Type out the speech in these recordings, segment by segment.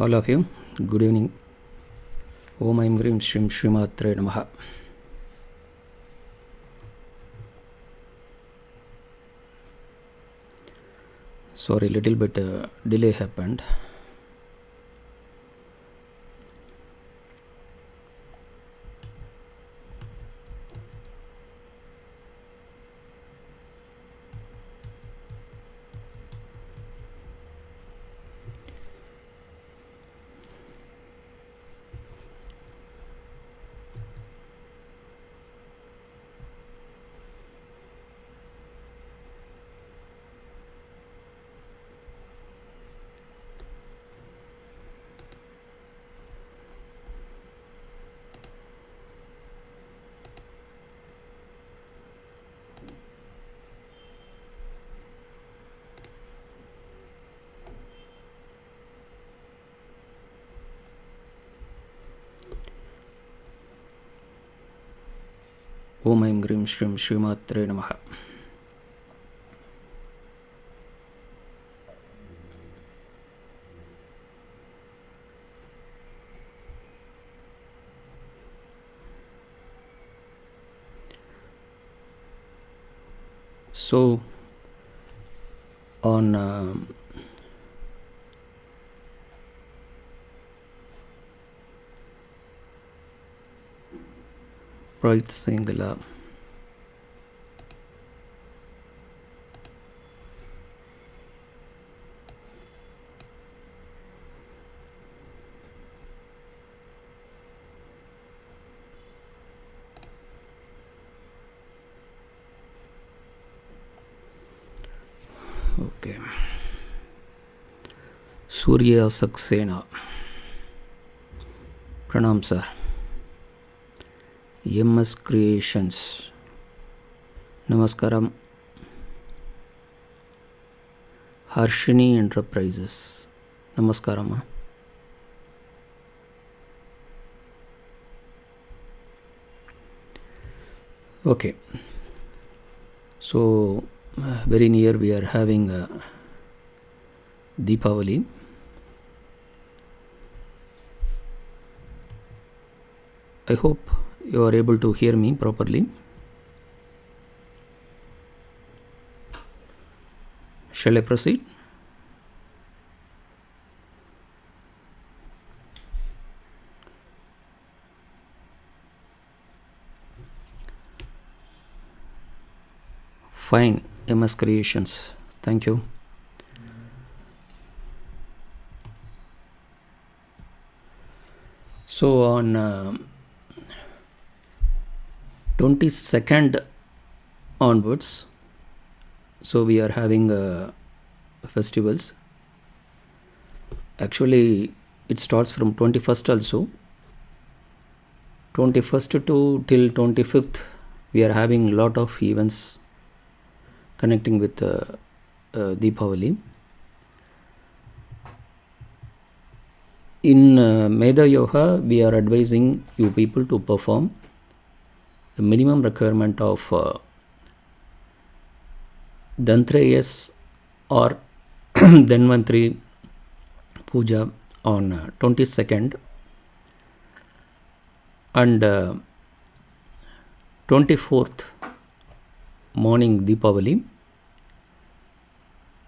All of you, good evening. Om Aim Grim Shrim Shrimatre Namaha. Sorry, little bit delay happened. Om Aim Grim Shrim Shrimatre Namaha. So, on bright singular okay. Surya Saksena. Pranam sir. MS Creations. Namaskaram. Harshini Enterprises. Namaskaram. Okay. So, very near we are having Deepavali. I hope you are able to hear me properly. Shall I proceed? Fine, MS Creations. Thank you. So on 22nd onwards, so we are having festivals. Actually, it starts from 21st also. 21st to till 25th, we are having lot of events connecting with Deepavali. In Meda Yoga, we are advising you people to perform the minimum requirement of Dhantrayas or Dhanvantry Puja on 22nd and 24th morning Deepavali,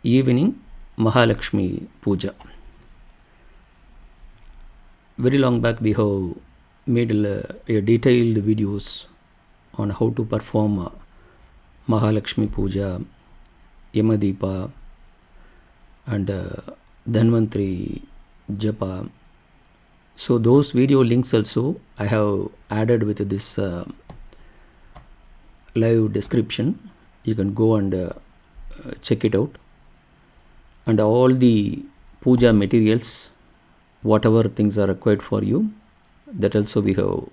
evening Mahalakshmi Puja. Very long back we have made a detailed videos on how to perform Mahalakshmi Puja, Yama deepa and Dhanvantry Japa. So those video links also I have added with this live description. You can go and check it out. And all the puja materials, whatever things are required for you, that also we have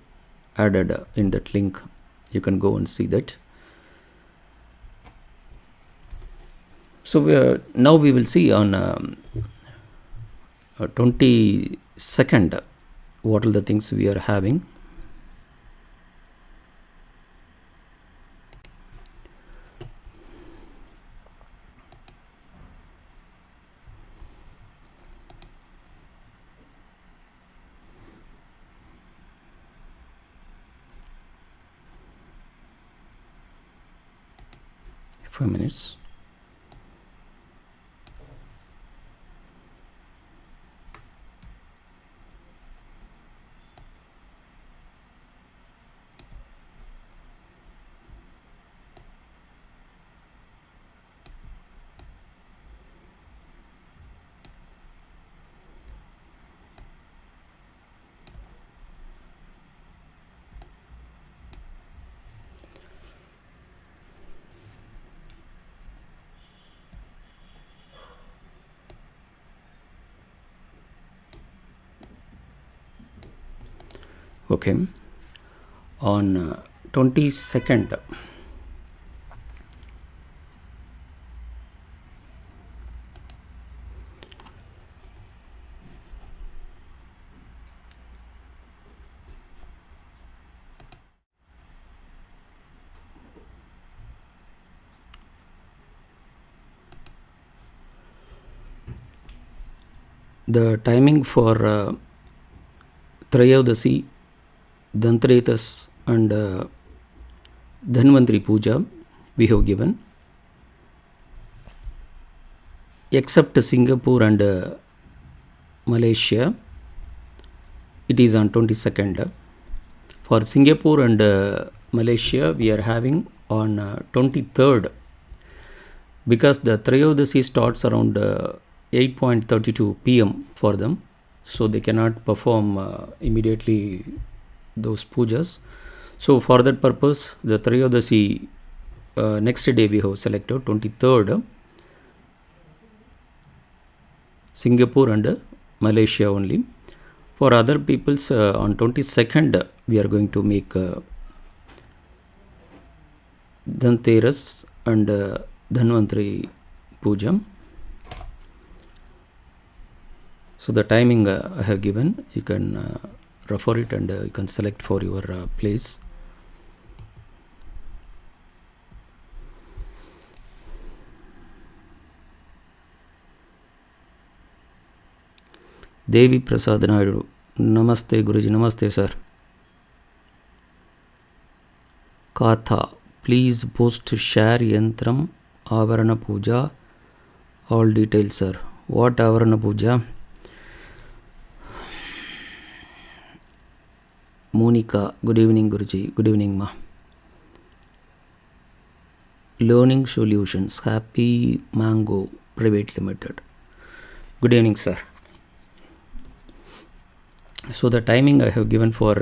added in that link. You can go and see that. So now we will see on 22nd what are the things we are having. 5 minutes. Okay, on 22nd, the timing for Trayodasi, Dhanteras and Dhanvantry Puja we have given. Except Singapore and Malaysia, it is on 22nd. For Singapore and Malaysia, we are having on 23rd, because the Trayodasi starts around 8:32 p.m. for them, so they cannot perform immediately those pujas. So for that purpose, the Trayodasi next day we have selected 23rd, Singapore and Malaysia only. For other peoples, on 22nd we are going to make Dhanteras and Dhanvantry Puja. So the timing I have given, you can refer it and you can select for your place. Devi Prasad Naidu, Namaste Guruji, Namaste sir. Katha, please post share yantram, Avarana Puja, all details sir. What Avarana Puja? Monica, good evening Guruji, good evening ma. Learning Solutions, Happy Mango Private Limited. Good evening sir. So the timing I have given for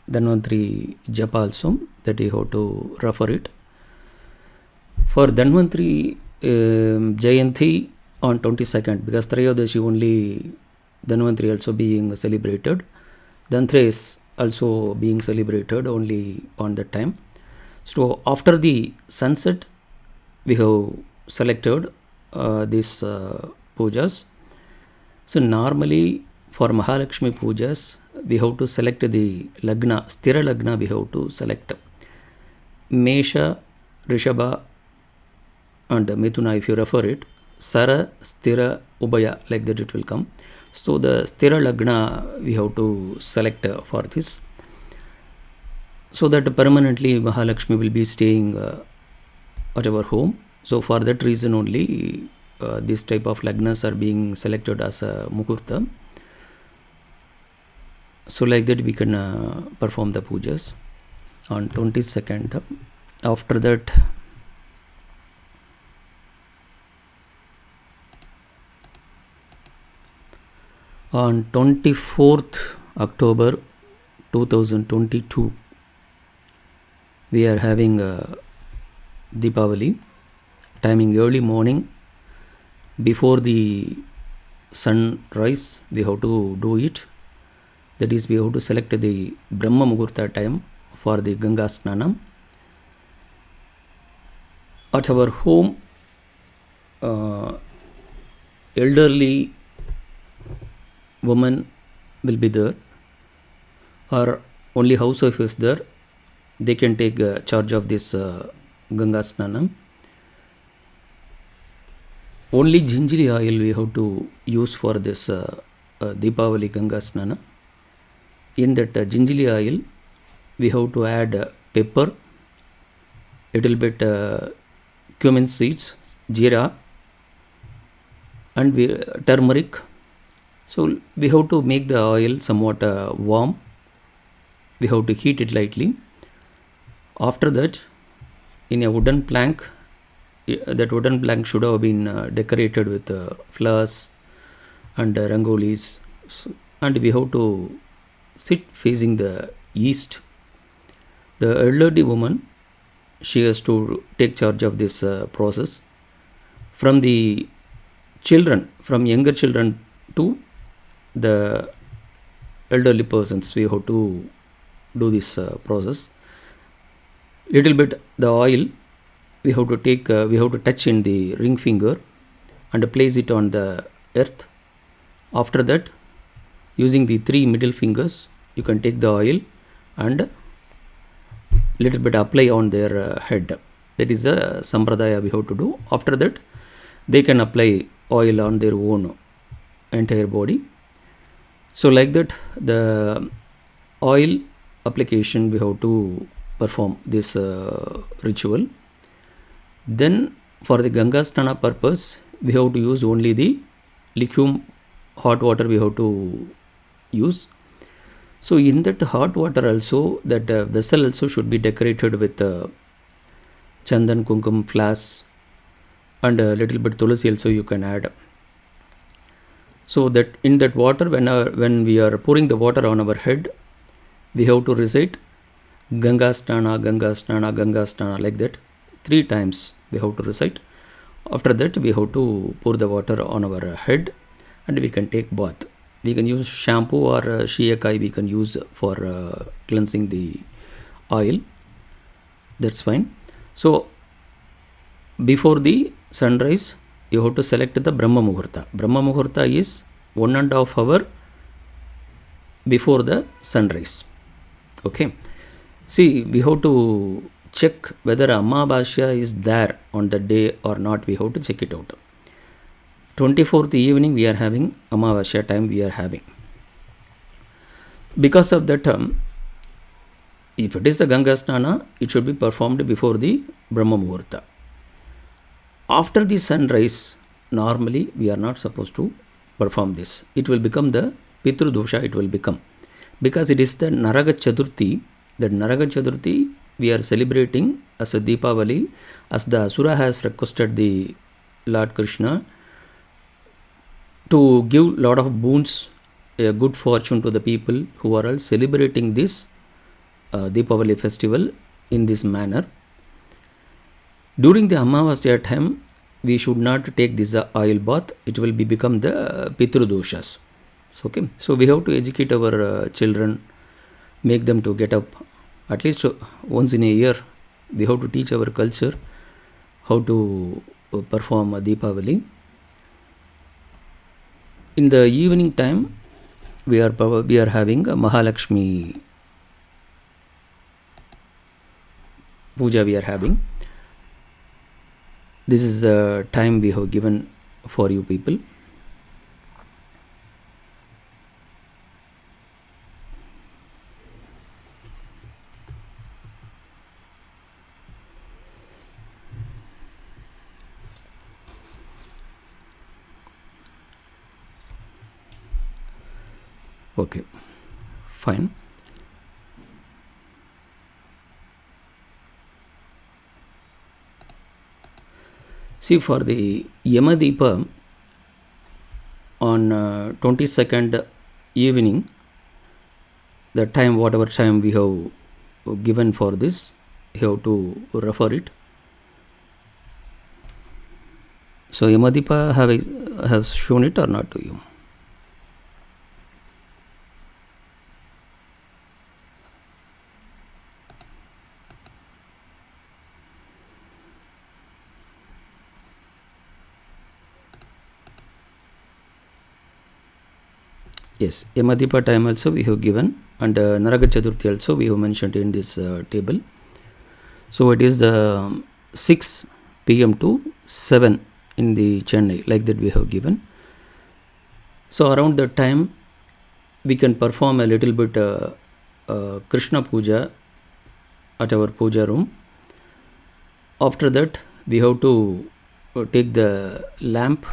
Dhanvantry Japa also, that you have to refer it. For Dhanvantry Jayanti on 22nd, because Trayodasi only Dhanvantry also being celebrated, Dhanteras also being celebrated only on that time. So after the sunset, we have selected these pujas. So normally for Mahalakshmi pujas, we have to select the lagna, stira lagna we have to select. Mesha, Rishabha and Mithuna, if you refer it, Sara, Stira, Ubaya, like that it will come. So the stira lagna we have to select for this, so that permanently Mahalakshmi will be staying at our home. So for that reason only this type of lagnas are being selected as a muhurta. So like that we can perform the pujas on 22nd. After that, on 24th October 2022, we are having Deepavali, timing early morning before the sunrise we have to do it. That is, we have to select the Brahma Muhurta time for the Ganga Snanam. At our home, elderly woman will be there, or only housewife is there. They can take charge of this Ganga Snanam. Only ginjali oil we have to use for this Deepavali Ganga Snana. In that ginjali oil, we have to add pepper little bit cumin seeds, jeera, and turmeric. So we have to make the oil somewhat warm. We have to heat it lightly. After that, in a wooden plank, that wooden plank should have been decorated with flowers and rangolis. So, and we have to sit facing the east. The elderly woman, she has to take charge of this process. From the children, from younger children to the elderly persons, we have to do this process. Little bit the oil we have to take, we have to touch in the ring finger and place it on the earth. After that, using the 3 middle fingers, you can take the oil and little bit apply on their head. That is the sampradaya we have to do. After that, they can apply oil on their own entire body. So like that, the oil application, we have to perform this ritual. Then for the Ganga Snana purpose, we have to use only the lukewarm hot water we have to use. So in that hot water also, that vessel also should be decorated with chandan, kumkum, flask, and a little bit tulasi also you can add. So that in that water, when we are pouring the water on our head, we have to recite Ganga Snana, Ganga Snana, Ganga Snana, like that 3 times we have to recite. After that, we have to pour the water on our head and we can take bath. We can use shampoo or shiakai we can use for cleansing the oil. That's fine. So before the sunrise, you have to select the Brahma Muhurta. Brahma Muhurta is 1.5 hour before the sunrise. Okay. See, we have to check whether Amavasya is there on the day or not. We have to check it out. 24th evening we are having Amavasya time we are having. Because of that, if it is the Ganga Snana, it should be performed before the Brahma Muhurta. After the sunrise, normally we are not supposed to perform this. It will become the Pitru Dosha, it will become. Because it is the Naraga Chaturthi. That Naraga Chaturthi we are celebrating as a Deepavali, as the Asura has requested the Lord Krishna to give lot of boons, a good fortune to the people who are all celebrating this Deepavali festival in this manner. During the Amavasya time, we should not take this oil bath. It will become the Pitru Doshas. Okay. So we have to educate our children, make them to get up at least once in a year. We have to teach our culture how to perform a Deepavali. In the evening time, we are having a Mahalakshmi Puja we are having. This is the time we have given for you people. Okay, fine. See, for the Yama Deepa on 22nd evening, the time, whatever time we have given for this, you have to refer it. So Yama Deepa have shown it or not to you? Yes, Yamadipa time also we have given, and Naraga Chaturthi also we have mentioned in this table. So it is 6 p.m. to 7 in the Chennai, like that we have given. So around that time we can perform a little bit Krishna Puja at our puja room. After that, we have to take the lamp.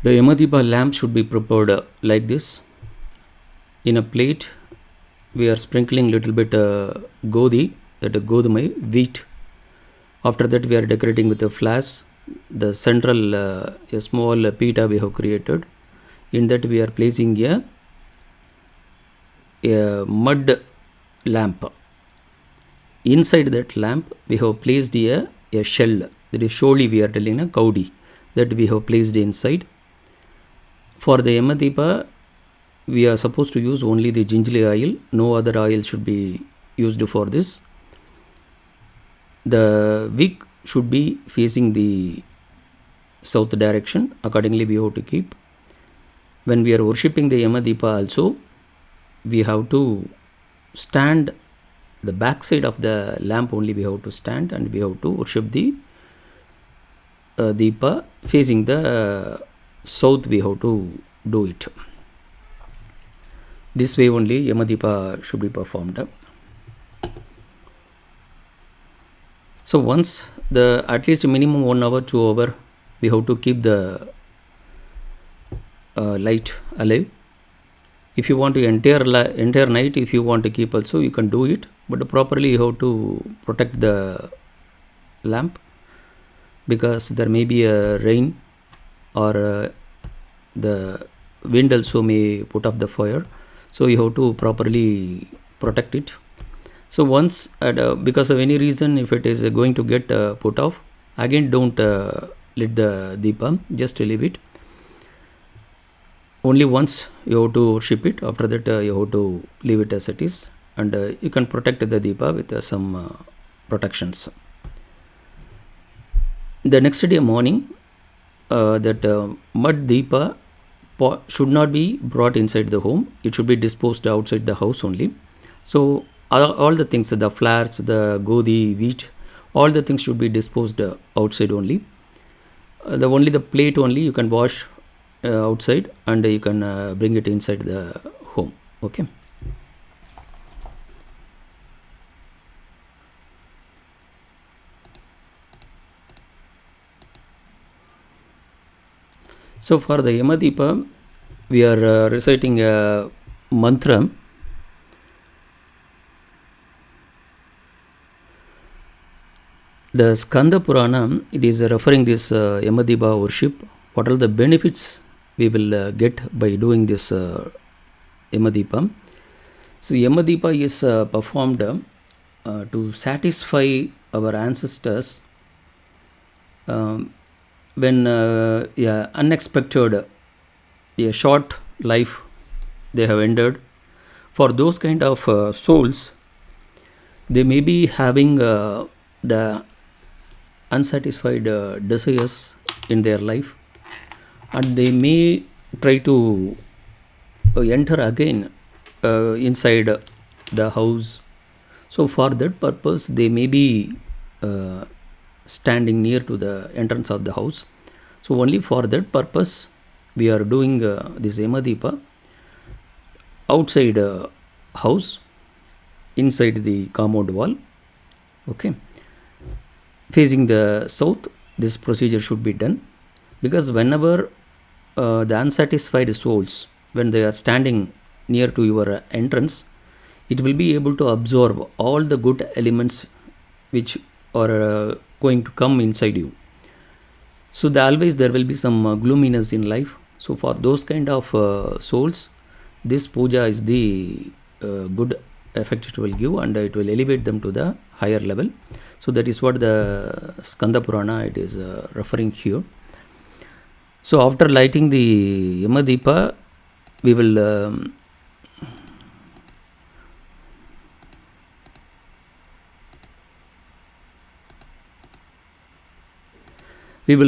The Yamadipa lamp should be prepared like this. In a plate, we are sprinkling little bit godi, that godumai, wheat. After that, we are decorating with a flask. The central a small pita we have created. In that, we are placing a mud lamp. Inside that lamp, we have placed a shell. That is surely we are telling a kaudi that we have placed inside. For the Yamadipa, we are supposed to use only the gingerly oil. No other oil should be used for this. The wick should be facing the south direction. Accordingly, we have to keep. When we are worshipping the Yamadipa also, we have to stand the back side of the lamp only. We have to stand and we have to worship the Deepa facing the south. We have to do it. This way only Yamadipa should be performed. So once the at least minimum 1 hour, 2 hour, we have to keep the light alive. If you want to entire night, if you want to keep also, you can do it. But properly you have to protect the lamp, because there may be a rain or the wind also may put off the fire. So you have to properly protect it. So once because of any reason, if it is going to get put off, again don't lit the Deepam, just leave it. Only once you have to worship it. After that you have to leave it as it is, and you can protect the Deepa with some protections. The next day morning, that mud Deepa should not be brought inside the home. It should be disposed outside the house only. So all the things, the flowers, the godi, wheat, all the things should be disposed outside only. Only the plate only you can wash outside, and you can bring it inside the home. Okay. So for the Yamadipa, we are reciting a mantra. The Skanda Purana, it is referring this Yamadipa worship. What are the benefits we will get by doing this Yamadipa? So Yamadipa is performed to satisfy our ancestors when unexpected, a short life they have ended. For those kind of souls, they may be having the unsatisfied desires in their life, and they may try to enter again inside the house. So for that purpose, they may be standing near to the entrance of the house. So only for that purpose we are doing this Yamadipa outside house, inside the compound wall. Okay, facing the south, this procedure should be done, because whenever the unsatisfied souls, when they are standing near to your entrance, it will be able to absorb all the good elements which are going to come inside you. So always there will be some gloominess in life. So for those kind of souls, this puja is the good effect it will give, and it will elevate them to the higher level. So that is what the Skanda Purana it is referring here. So after lighting the Yamadipa, we will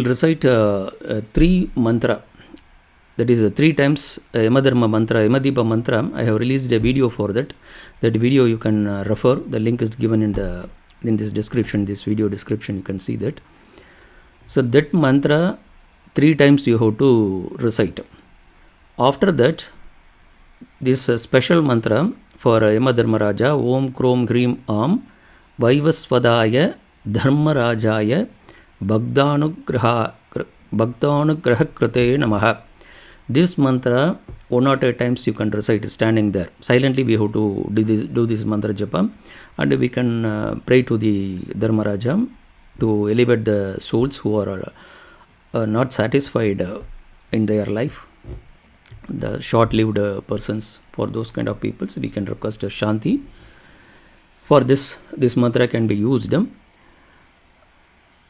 recite 3 mantra. That is 3 times Yamadharma mantra, Yamadipa mantra. I have released a video for that. That video you can refer. The link is given in this description, this video description. You can see that. So that mantra 3 times you have to recite. After that, this special mantra for Yama Dharmaraja, Om Krom Hrim Am Vaivasvadaya Dharmarajaya Bhagdanugraha Krate Namaha. This mantra 108 times you can recite standing there. Silently we have to do this mantra japa, and we can pray to the Dharmaraja to elevate the souls who are not satisfied in their life, the short-lived persons. For those kind of peoples, we can request a Shanti. For this mantra can be used.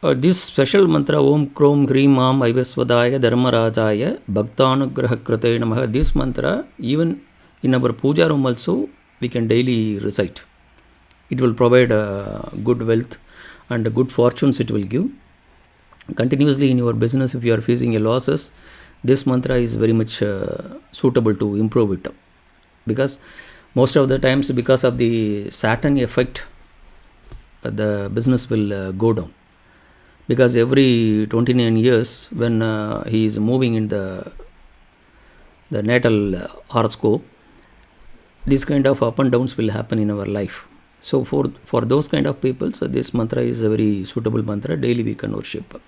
This special mantra, Om Krom Hrim Am Aivasvadaya Dharmarajaya Bhaktanugraha Krate Namaha, this mantra, even in our puja room also, we can daily recite. It will provide good wealth and good fortunes it will give. Continuously in your business, if you are facing a losses, this mantra is very much suitable to improve it. Because most of the times, because of the Saturn effect, the business will go down. Because every 29 years, when he is moving in the natal horoscope, this kind of up and downs will happen in our life. So for those kind of people, so this mantra is a very suitable mantra. Daily we can worship.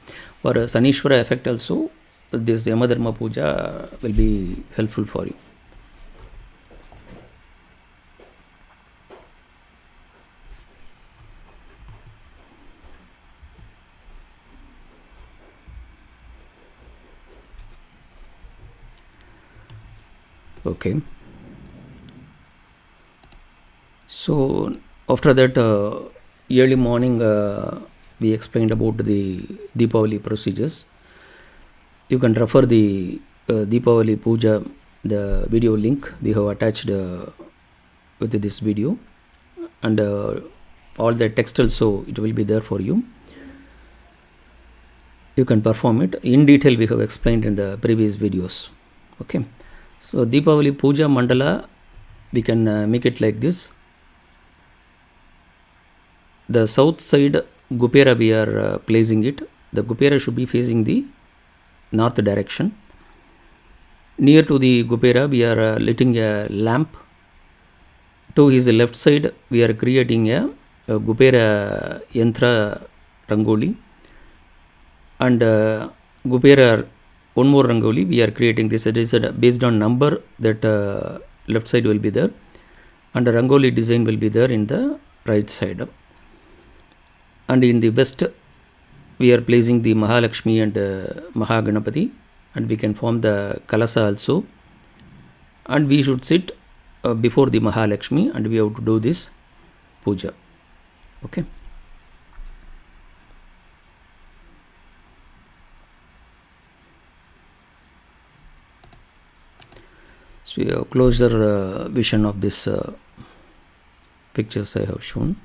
For Sanishwara effect also, this Yama Dharma Puja will be helpful for you. Okay. So after that, early morning, we explained about the Deepavali procedures. You can refer the Deepavali Puja, the video link we have attached with this video, and all the text also, it will be there for you. You can perform it. In detail we have explained in the previous videos. Okay. So Deepavali Puja Mandala, we can make it like this. The south side kubera we are placing it. The kubera should be facing the north direction. Near to the kubera we are lighting a lamp. To his left side we are creating a kubera yantra rangoli, and kubera one more rangoli we are creating. This is based on number that left side will be there, and the rangoli design will be there in the right side. And in the west we are placing the Mahalakshmi and Mahaganapati, and we can form the Kalasa also, and we should sit before the Mahalakshmi, and we have to do this puja. Okay. So you have closer vision of this pictures I have shown.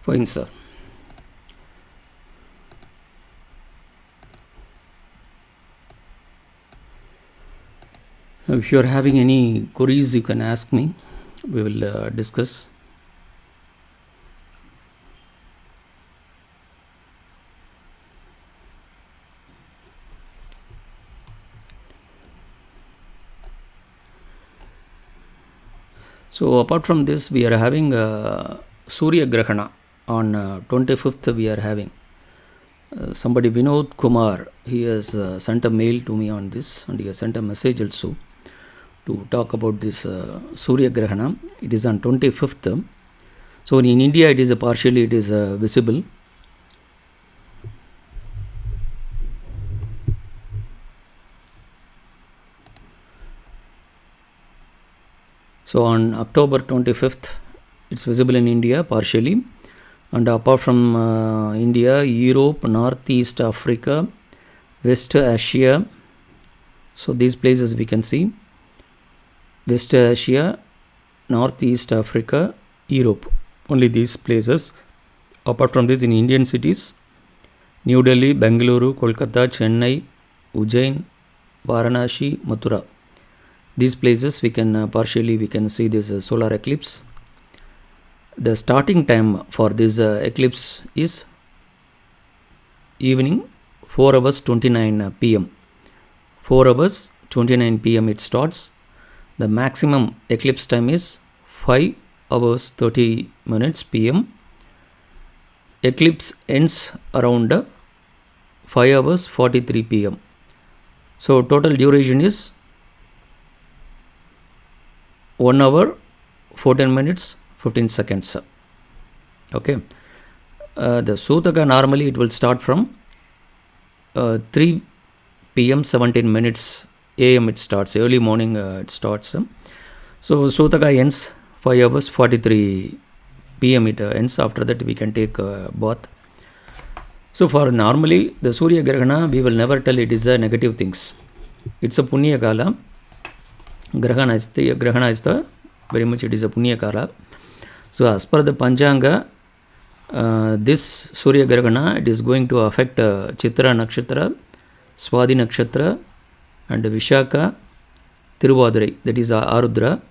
Fine, sir. If you are having any queries, you can ask me. We will discuss. So apart from this, we are having Surya Grahana on 25th. We are having somebody Vinod Kumar. He has sent a mail to me on this, and he has sent a message also to talk about this Surya Grahana. It is on 25th. So in India, it is partially visible. So on October 25th, it's visible in India partially. And apart from India, Europe, Northeast Africa, West Asia. So these places we can see. West Asia, Northeast Africa, Europe. Only these places. Apart from this, in Indian cities, New Delhi, Bengaluru, Kolkata, Chennai, Ujjain, Varanasi, Mathura. These places we can partially we can see this solar eclipse. The starting time for this eclipse is evening 4 hours 29 p.m. 4 hours 29 p.m. it starts. The maximum eclipse time is 5 hours 30 minutes p.m. Eclipse ends around 5 hours 43 p.m. So total duration is 1 hour 14 minutes 15 seconds. Okay. The Sutaka normally it will start from 3 p.m. 17 minutes a.m. it starts. Early morning it starts. So Sutaka ends 5 hours 43 p.m. it ends. After that we can take a bath. So for normally the Surya Grahana we will never tell it is a negative things. It's a Punya Kala. Grahana is the very much it is a Punya Kala. So as per the Panchanga, this Surya Grahana it is going to affect Chitra Nakshatra, Swadi Nakshatra, and Vishaka, Tiruvadirai, that is Arudra,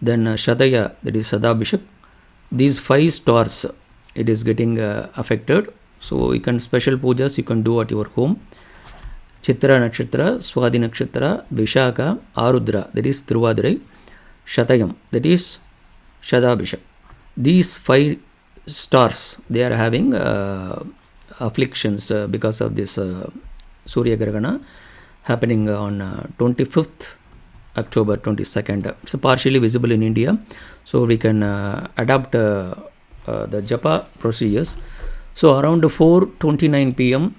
then Shataya, that is Sadabhishak. These 5 stars it is getting affected. So you can special pujas you can do at your home. Chitra Nakshatra, Swadi Nakshatra, Vishaka, Arudra, that is Tiruvadirai, Shatayam, that is Shadabhishak. These 5 stars they are having afflictions because of this Surya Grahana happening on 25th October 22nd. It's partially visible in India, so we can adapt the Japa procedures. So around 4:29 p.m.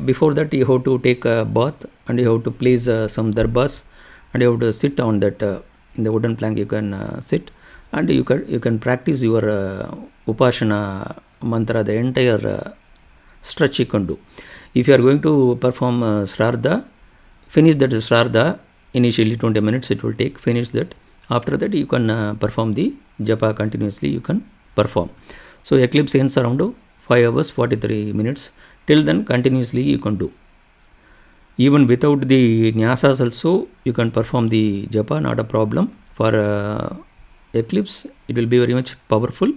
Before that you have to take a bath and you have to place some darbas and you have to sit on that in the wooden plank you can sit and you can practice your Upasana mantra, the entire stretch you can do. If you are going to perform Shraddha, finish that Shraddha, initially 20 minutes it will take, finish that. After that you can perform the Japa continuously, you can perform. So eclipse ends around 5 hours 43 minutes. Till then continuously you can do. Even without the nyasas also you can perform the Japa, not a problem. For eclipse it will be very much powerful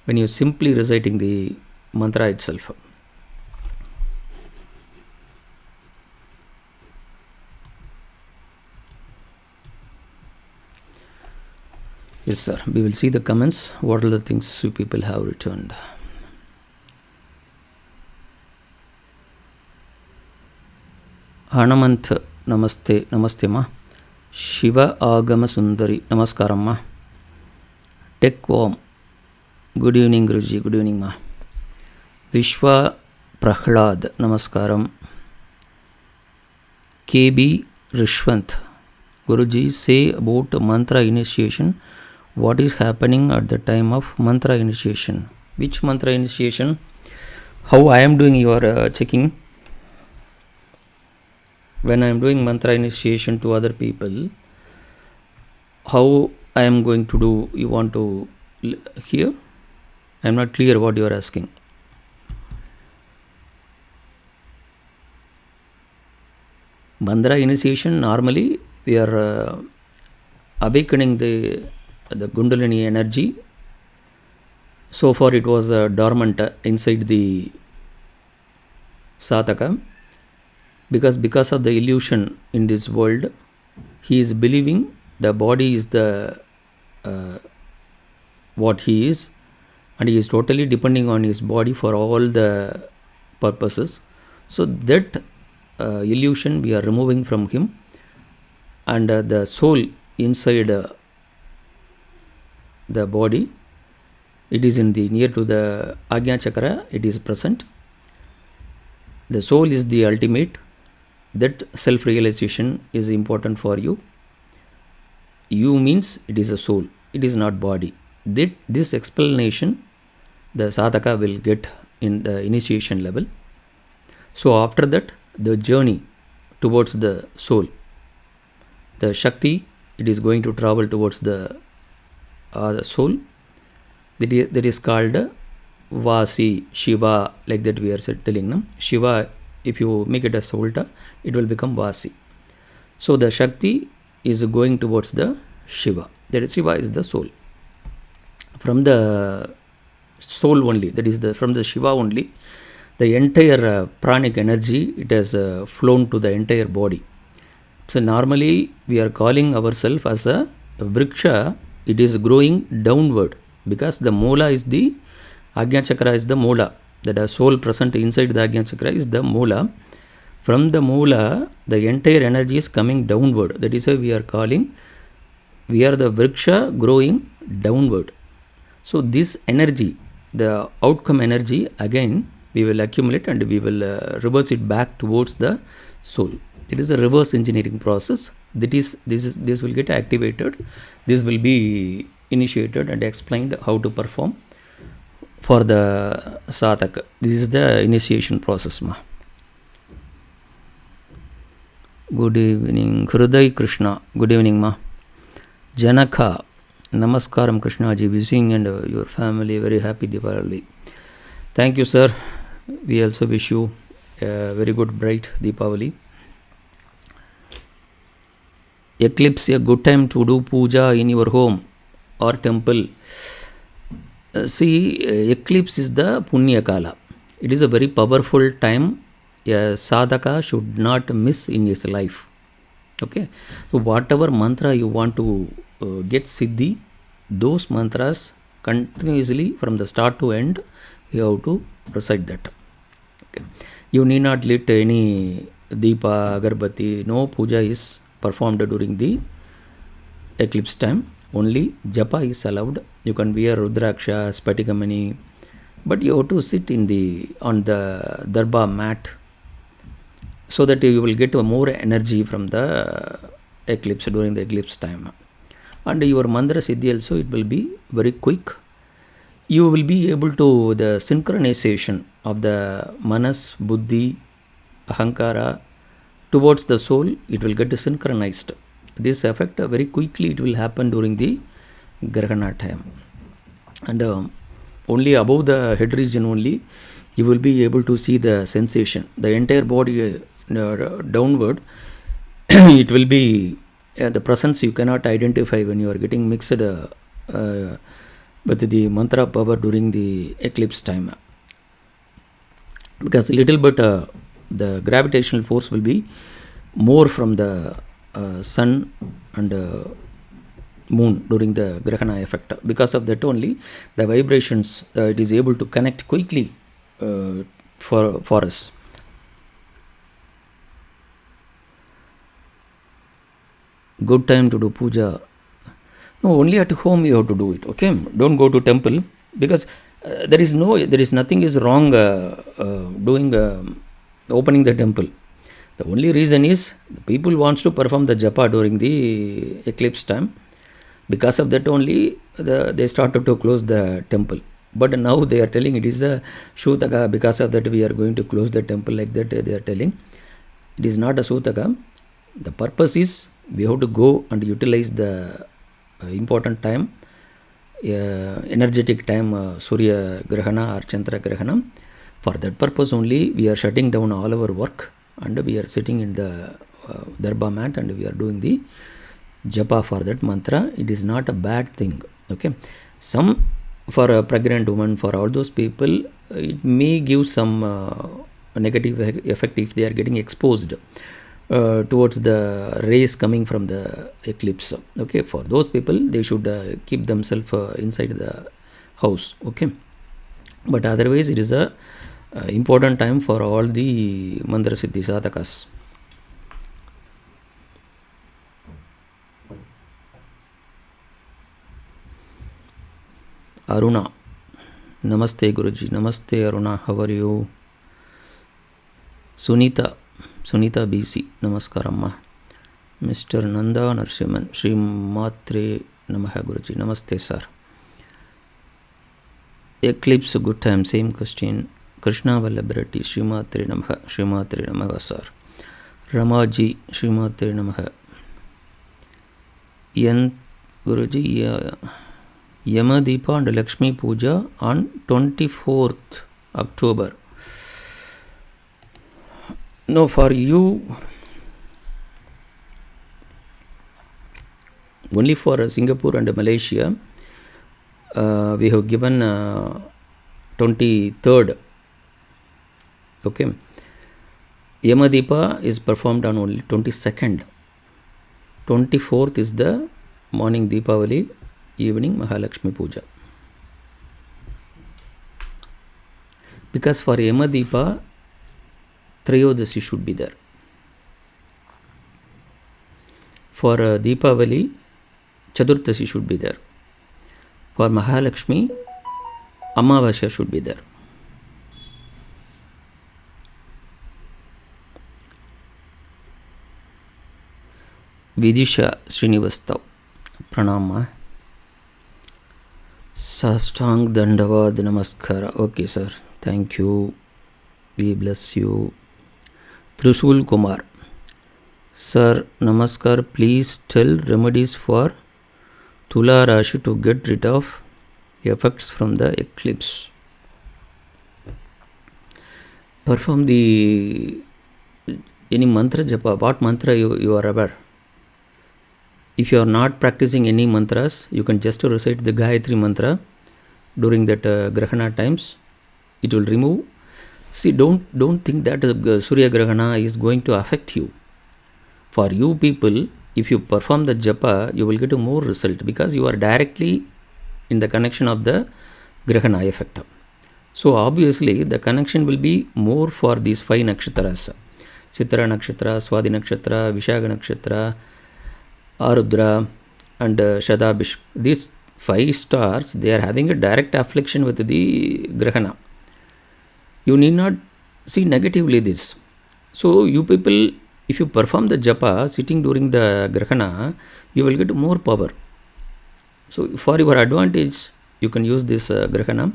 when you simply reciting the mantra itself. Yes sir, we will see the comments. What are the things you people have returned? Hanamant, namaste, namaste ma. Shiva Agama Sundari, namaskaram ma. Tech Worm, good evening Guruji, good evening ma. Vishwa Prahlad, namaskaram. KB Rishwant, Guruji, say about mantra initiation. What is happening at the time of mantra initiation? Which mantra initiation? How I am doing your checking? When I am doing mantra initiation to other people, how I am going to do, you want to hear? I am not clear what you are asking. Mantra initiation, normally we are awakening the Kundalini energy. So far it was dormant inside the Sataka. Because of the illusion in this world, he is believing the body is the what he is, and he is totally depending on his body for all the purposes. So that illusion we are removing from him, and the soul inside the body, it is in the near to the Ajna Chakra, it is present. The soul is the ultimate. That self-realization is important for you. You means it is a soul, it is not body. This explanation the sadhaka will get in the initiation level. So after that, the journey towards the soul, the Shakti, it is going to travel towards the soul. That is called Vasi, Shiva, like that we are telling them. Shiva, if you make it as Ulta, it will become Vasi. So the Shakti is going towards the Shiva. That is, Shiva is the soul. From the soul only, that is from the Shiva only, the entire pranic energy, it has flown to the entire body. So normally we are calling ourselves as a vriksha. It is growing downward because the Moola is the Ajna Chakra is the Moola. That soul present inside the Ajna Chakra is the Moola. From the Moola, the entire energy is coming downward. That is why we are calling, we are the vriksha growing downward. So this energy, the outcome energy, again we will accumulate and we will reverse it back towards the soul. It is a reverse engineering process. This will get activated. This will be initiated and explained how to perform for the sadhaka. This is the initiation process, ma. Good evening, Hriday Krishna. Good evening, ma. Janaka, Namaskaram Krishna ji, wishing and your family very happy Diwali. Thank you, sir. We also wish you a very good, bright Deepavali. Eclipse, a good time to do puja in your home or temple. See, eclipse is the Punya Kala. It is a very powerful time a sadhaka should not miss in his life. Okay, so whatever mantra you want to get siddhi, those mantras continuously from the start to end, you have to recite that. Okay, you need not lit any deepa, agarbati. No puja is performed during the eclipse time. Only japa is allowed. You can wear rudraksha, spatikamani, but you have to sit on the darbar mat, so that you will get more energy from the eclipse during the eclipse time. And your mantra siddhi also, it will be very quick. You will be able to, the synchronization of the manas, buddhi, ahankara towards the soul, it will get synchronized. This effect very quickly it will happen during the Grahana time. And only above the head region only, you will be able to see the sensation. The entire body downward, it will be the presence you cannot identify when you are getting mixed with the mantra power during the eclipse time. Because a little bit the gravitational force will be more from the sun and moon during the Grahana effect. Because of that only, the vibrations, it is able to connect quickly for us. Good time to do puja. No, only at home you have to do it. Okay, don't go to temple, because there is nothing is wrong doing opening the temple. The only reason is the people wants to perform the japa during the eclipse time. Because of that only they started to close the temple. But now they are telling it is a shutaka. Because of that we are going to close the temple, like that they are telling. It is not a shutaka. The purpose is we have to go and utilize the important time, energetic time, Surya Grahana or Chandra Grahana. For that purpose only we are shutting down all our work and we are sitting in the darbar mat and we are doing the japa for that mantra. It is not a bad thing. Okay, some for a pregnant woman, for all those people, it may give some negative effect if they are getting exposed. towards the rays coming from the eclipse. Okay, for those people, they should keep themselves inside the house. Okay, but otherwise it is a important time for all the mantra siddhi sadhakas. Aruna, namaste Guruji. Namaste Aruna, how are you? Sunita BC, namaskaramma. Mr. Nanda Narsiman, Shri Matre Namaha Guruji. Namaste sir. Eclipse, good time, same question. Krishna Vallabharati, Shri Matre Namaha sir. Ramaji, Shri Matre Namaha. Yan Guruji, Yama Deepa and Lakshmi Puja on 24th October. No, for you, only for Singapore and Malaysia, we have given 23rd. Okay. Yama Deepa is performed on only 22nd. 24th is the morning Deepavali, evening Mahalakshmi Puja. Because for Yama Deepa, Trayodasi should be there. For Deepavali, Chaturtasi should be there. For Mahalakshmi, Amavasya should be there. Vidisha Srinivastau, Pranama. Sastang Dandavad Namaskara. Okay, sir. Thank you. We bless you. Trishul Kumar. Sir, Namaskar. Please tell remedies for Tula Rashi to get rid of effects from the eclipse. Perform any mantra japa. What mantra you are aware? If you are not practicing any mantras, you can just recite the Gayatri mantra during that Grahana times. It will remove. See, don't think that Surya Grahana is going to affect you. For you people, if you perform the japa, you will get a more result because you are directly in the connection of the Grahana effect. So obviously, the connection will be more for these 5 nakshatras. Chitra nakshatra, Swadi nakshatra, Vishaga nakshatra, Arudra and Shadabish. These 5 stars, they are having a direct affliction with the Grahana. You need not see negatively this. So you people, if you perform the japa sitting during the Grahana, you will get more power. So for your advantage, you can use this Grahana.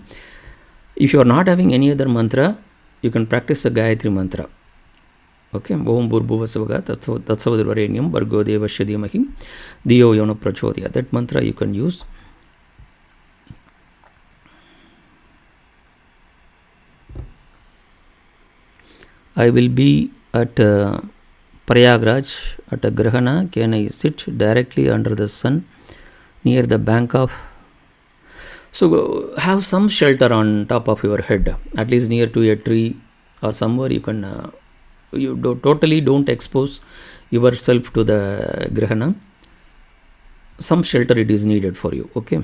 If you are not having any other mantra, you can practice the Gayatri mantra. Okay, Om Burbhuvasvaga Tatsavadurvarenyam Bargo Devasya Dhimahi Diyo Yona Prachodya. That mantra you can use. I will be at Prayagraj at a Grahana. Can I sit directly under the sun near the bank of? So have some shelter on top of your head, at least near to a tree or somewhere you can. You totally don't expose yourself to the Grahana. Some shelter it is needed for you. Okay.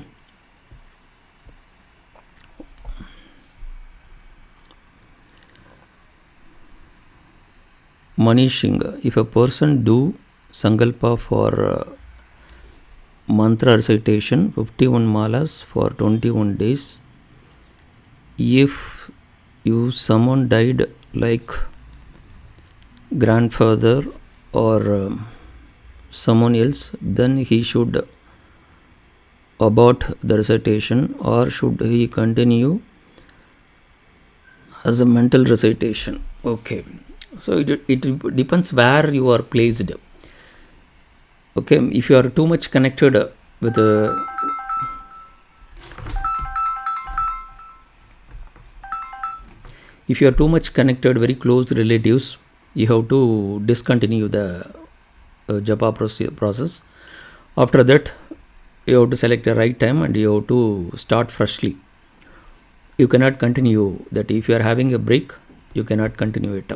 Manishing, if a person do sankalpa for mantra recitation 51 malas for 21 days, if someone died like grandfather or someone else, then he should abort the recitation, or should he continue as a mental recitation? Okay, so it depends where you are placed. Okay, if you are too much connected with if you are too much connected very close relatives, you have to discontinue the japa process. After that, you have to select the right time and you have to start freshly. You cannot continue that. If you are having a break, you cannot continue it.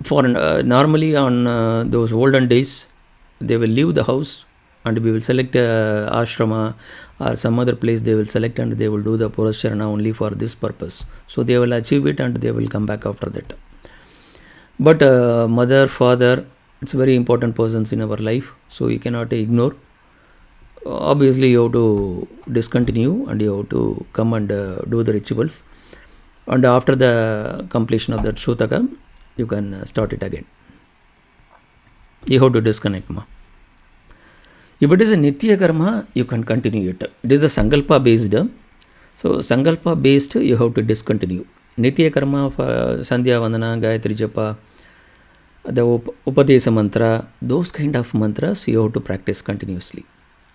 For normally on those olden days, they will leave the house and we will select ashrama or some other place they will select, and they will do the purasharana only for this purpose. So they will achieve it and they will come back after that. But mother, father, it's very important persons in our life, so you cannot ignore. Obviously you have to discontinue and you have to come and do the rituals, and after the completion of that Shutaka you can start it again. You have to disconnect ma. If it is a Nitya Karma, you can continue it. It is a Sankalpa based. So Sankalpa based, you have to discontinue. Nitya Karma for Sandhya Vandana, Gayatri Japa, the Upadesa mantra, those kind of mantras you have to practice continuously.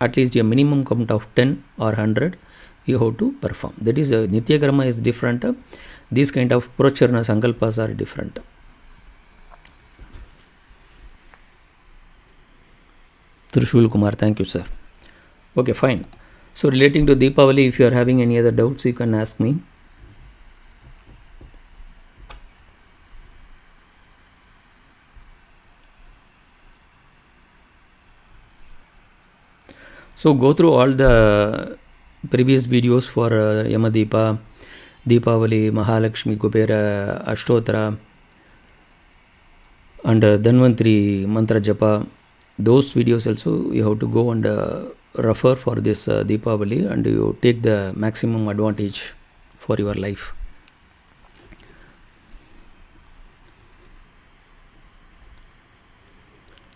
At least a minimum count of 10 or 100 you have to perform. That is Nitya Karma is different. These kind of Pracharana Sankalpas are different. Trishul Kumar, thank you, sir. Okay, fine. So relating to Deepavali, if you are having any other doubts, you can ask me. So go through all the previous videos for Yama Deepa, Deepavali, Mahalakshmi, Kubera, Astotaram, and Dhanvantry Mantra Japa. Those videos also you have to go and refer for this Deepavali, and you take the maximum advantage for your life.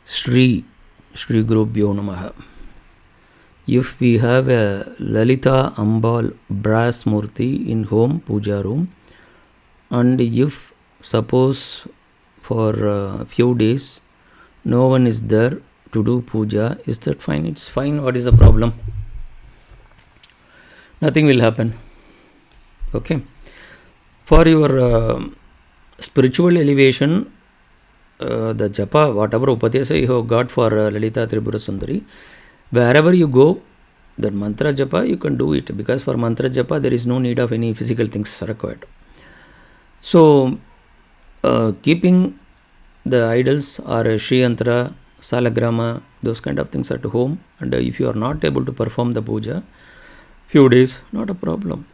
Shri Gurubhyo Namaha. If we have a Lalita Ambal brass murti in home puja room, and if suppose for a few days no one is there to do puja, is that fine? It's fine. What is the problem? Nothing will happen. Okay. For your spiritual elevation, the japa, whatever upadesa you have got for Lalita Tribhura Sundari, wherever you go, that mantra japa you can do it, because for mantra japa there is no need of any physical things required. So keeping the idols or Shri Yantra, Salagrama, those kind of things at home, and if you are not able to perform the puja few days, not a problem.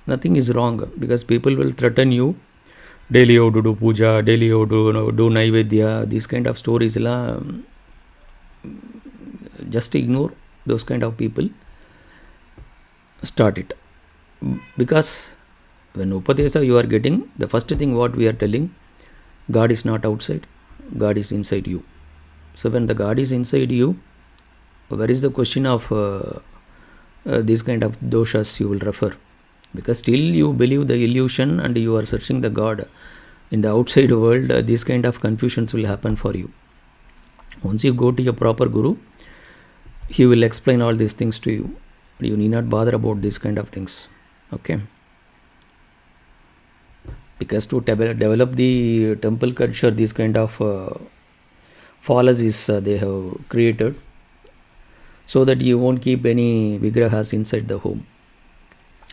Nothing is wrong, because people will threaten you. Daily you have to do puja, daily you have to do Naivedya, these kind of stories. Just ignore those kind of people. Start it. Because when Upadesa you are getting, the first thing what we are telling, God is not outside, God is inside you. So when the God is inside you, where is the question of these kind of doshas you will refer? Because still you believe the illusion and you are searching the God in the outside world, these kind of confusions will happen for you. Once you go to your proper Guru, he will explain all these things to you. You need not bother about these kind of things. Okay. Because to develop the temple culture, these kind of fallacies they have created, so that you won't keep any vigrahas inside the home.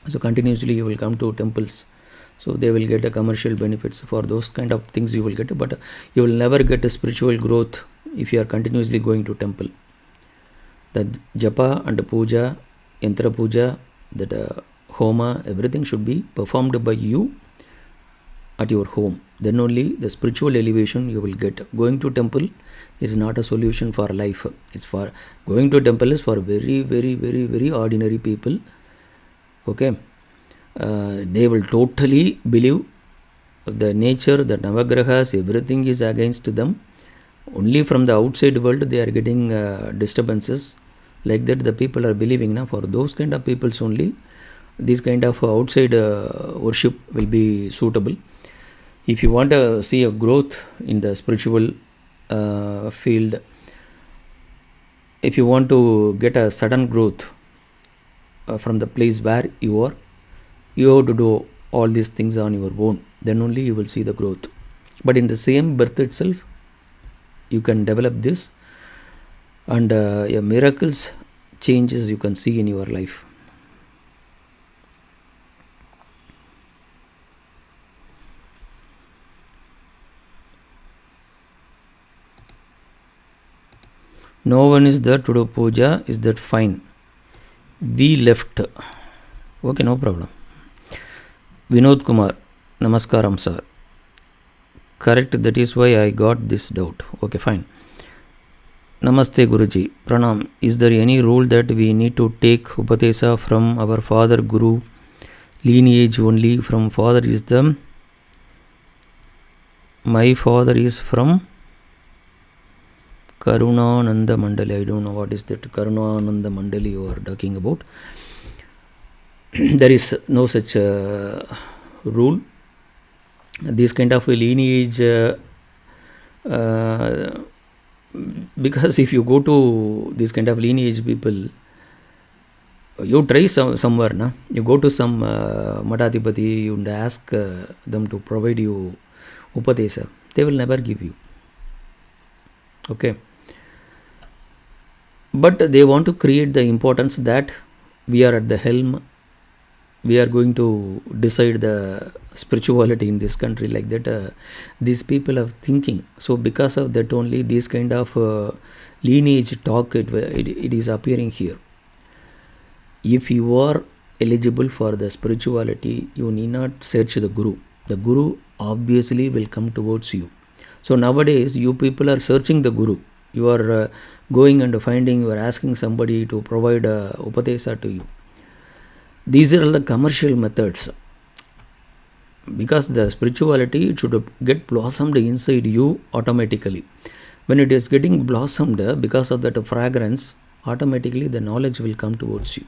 So continuously you will come to temples, so they will get a commercial benefits. For those kind of things you will get, but you will never get a spiritual growth if you are continuously going to temple. The japa and puja, yantra puja, that homa, everything should be performed by you at your home. Then only the spiritual elevation you will get. Going to temple is not a solution for life. It's for going to temple is for very, very, very, very ordinary people. Okay. They will totally believe the nature, the navagrahas, everything is against them. Only from the outside world they are getting disturbances. Like that the people are believing. Now for those kind of peoples only, this kind of outside worship will be suitable. If you want to see a growth in the spiritual field, if you want to get a sudden growth from the place where you are, you have to do all these things on your own. Then only you will see the growth. But in the same birth itself, you can develop this, and miracles, changes you can see in your life. No one is there to do puja. Is that fine? We left. Okay, no problem. Vinod Kumar, Namaskaram, sir. Correct, that is why I got this doubt. Okay, fine. Namaste Guruji, Pranam. Is there any rule that we need to take Upatesa from our father Guru lineage only? From father is the... My father is from Karunananda Mandali. I don't know what is that Karunananda Mandali you are talking about. There is no such rule. This kind of lineage... because if you go to this kind of lineage people, you try somewhere, na? You go to some Matadipati and ask them to provide you Upadesa. They will never give you. Okay. But they want to create the importance that we are at the helm. We are going to decide the spirituality in this country, like that. These people are thinking. So because of that only, this kind of lineage talk, it is appearing here. If you are eligible for the spirituality, you need not search the Guru. The Guru obviously will come towards you. So nowadays, you people are searching the Guru. You are going and finding, you are asking somebody to provide Upadesa to you. These are all the commercial methods. Because the spirituality, it should get blossomed inside you automatically. When it is getting blossomed, because of that fragrance, automatically the knowledge will come towards you.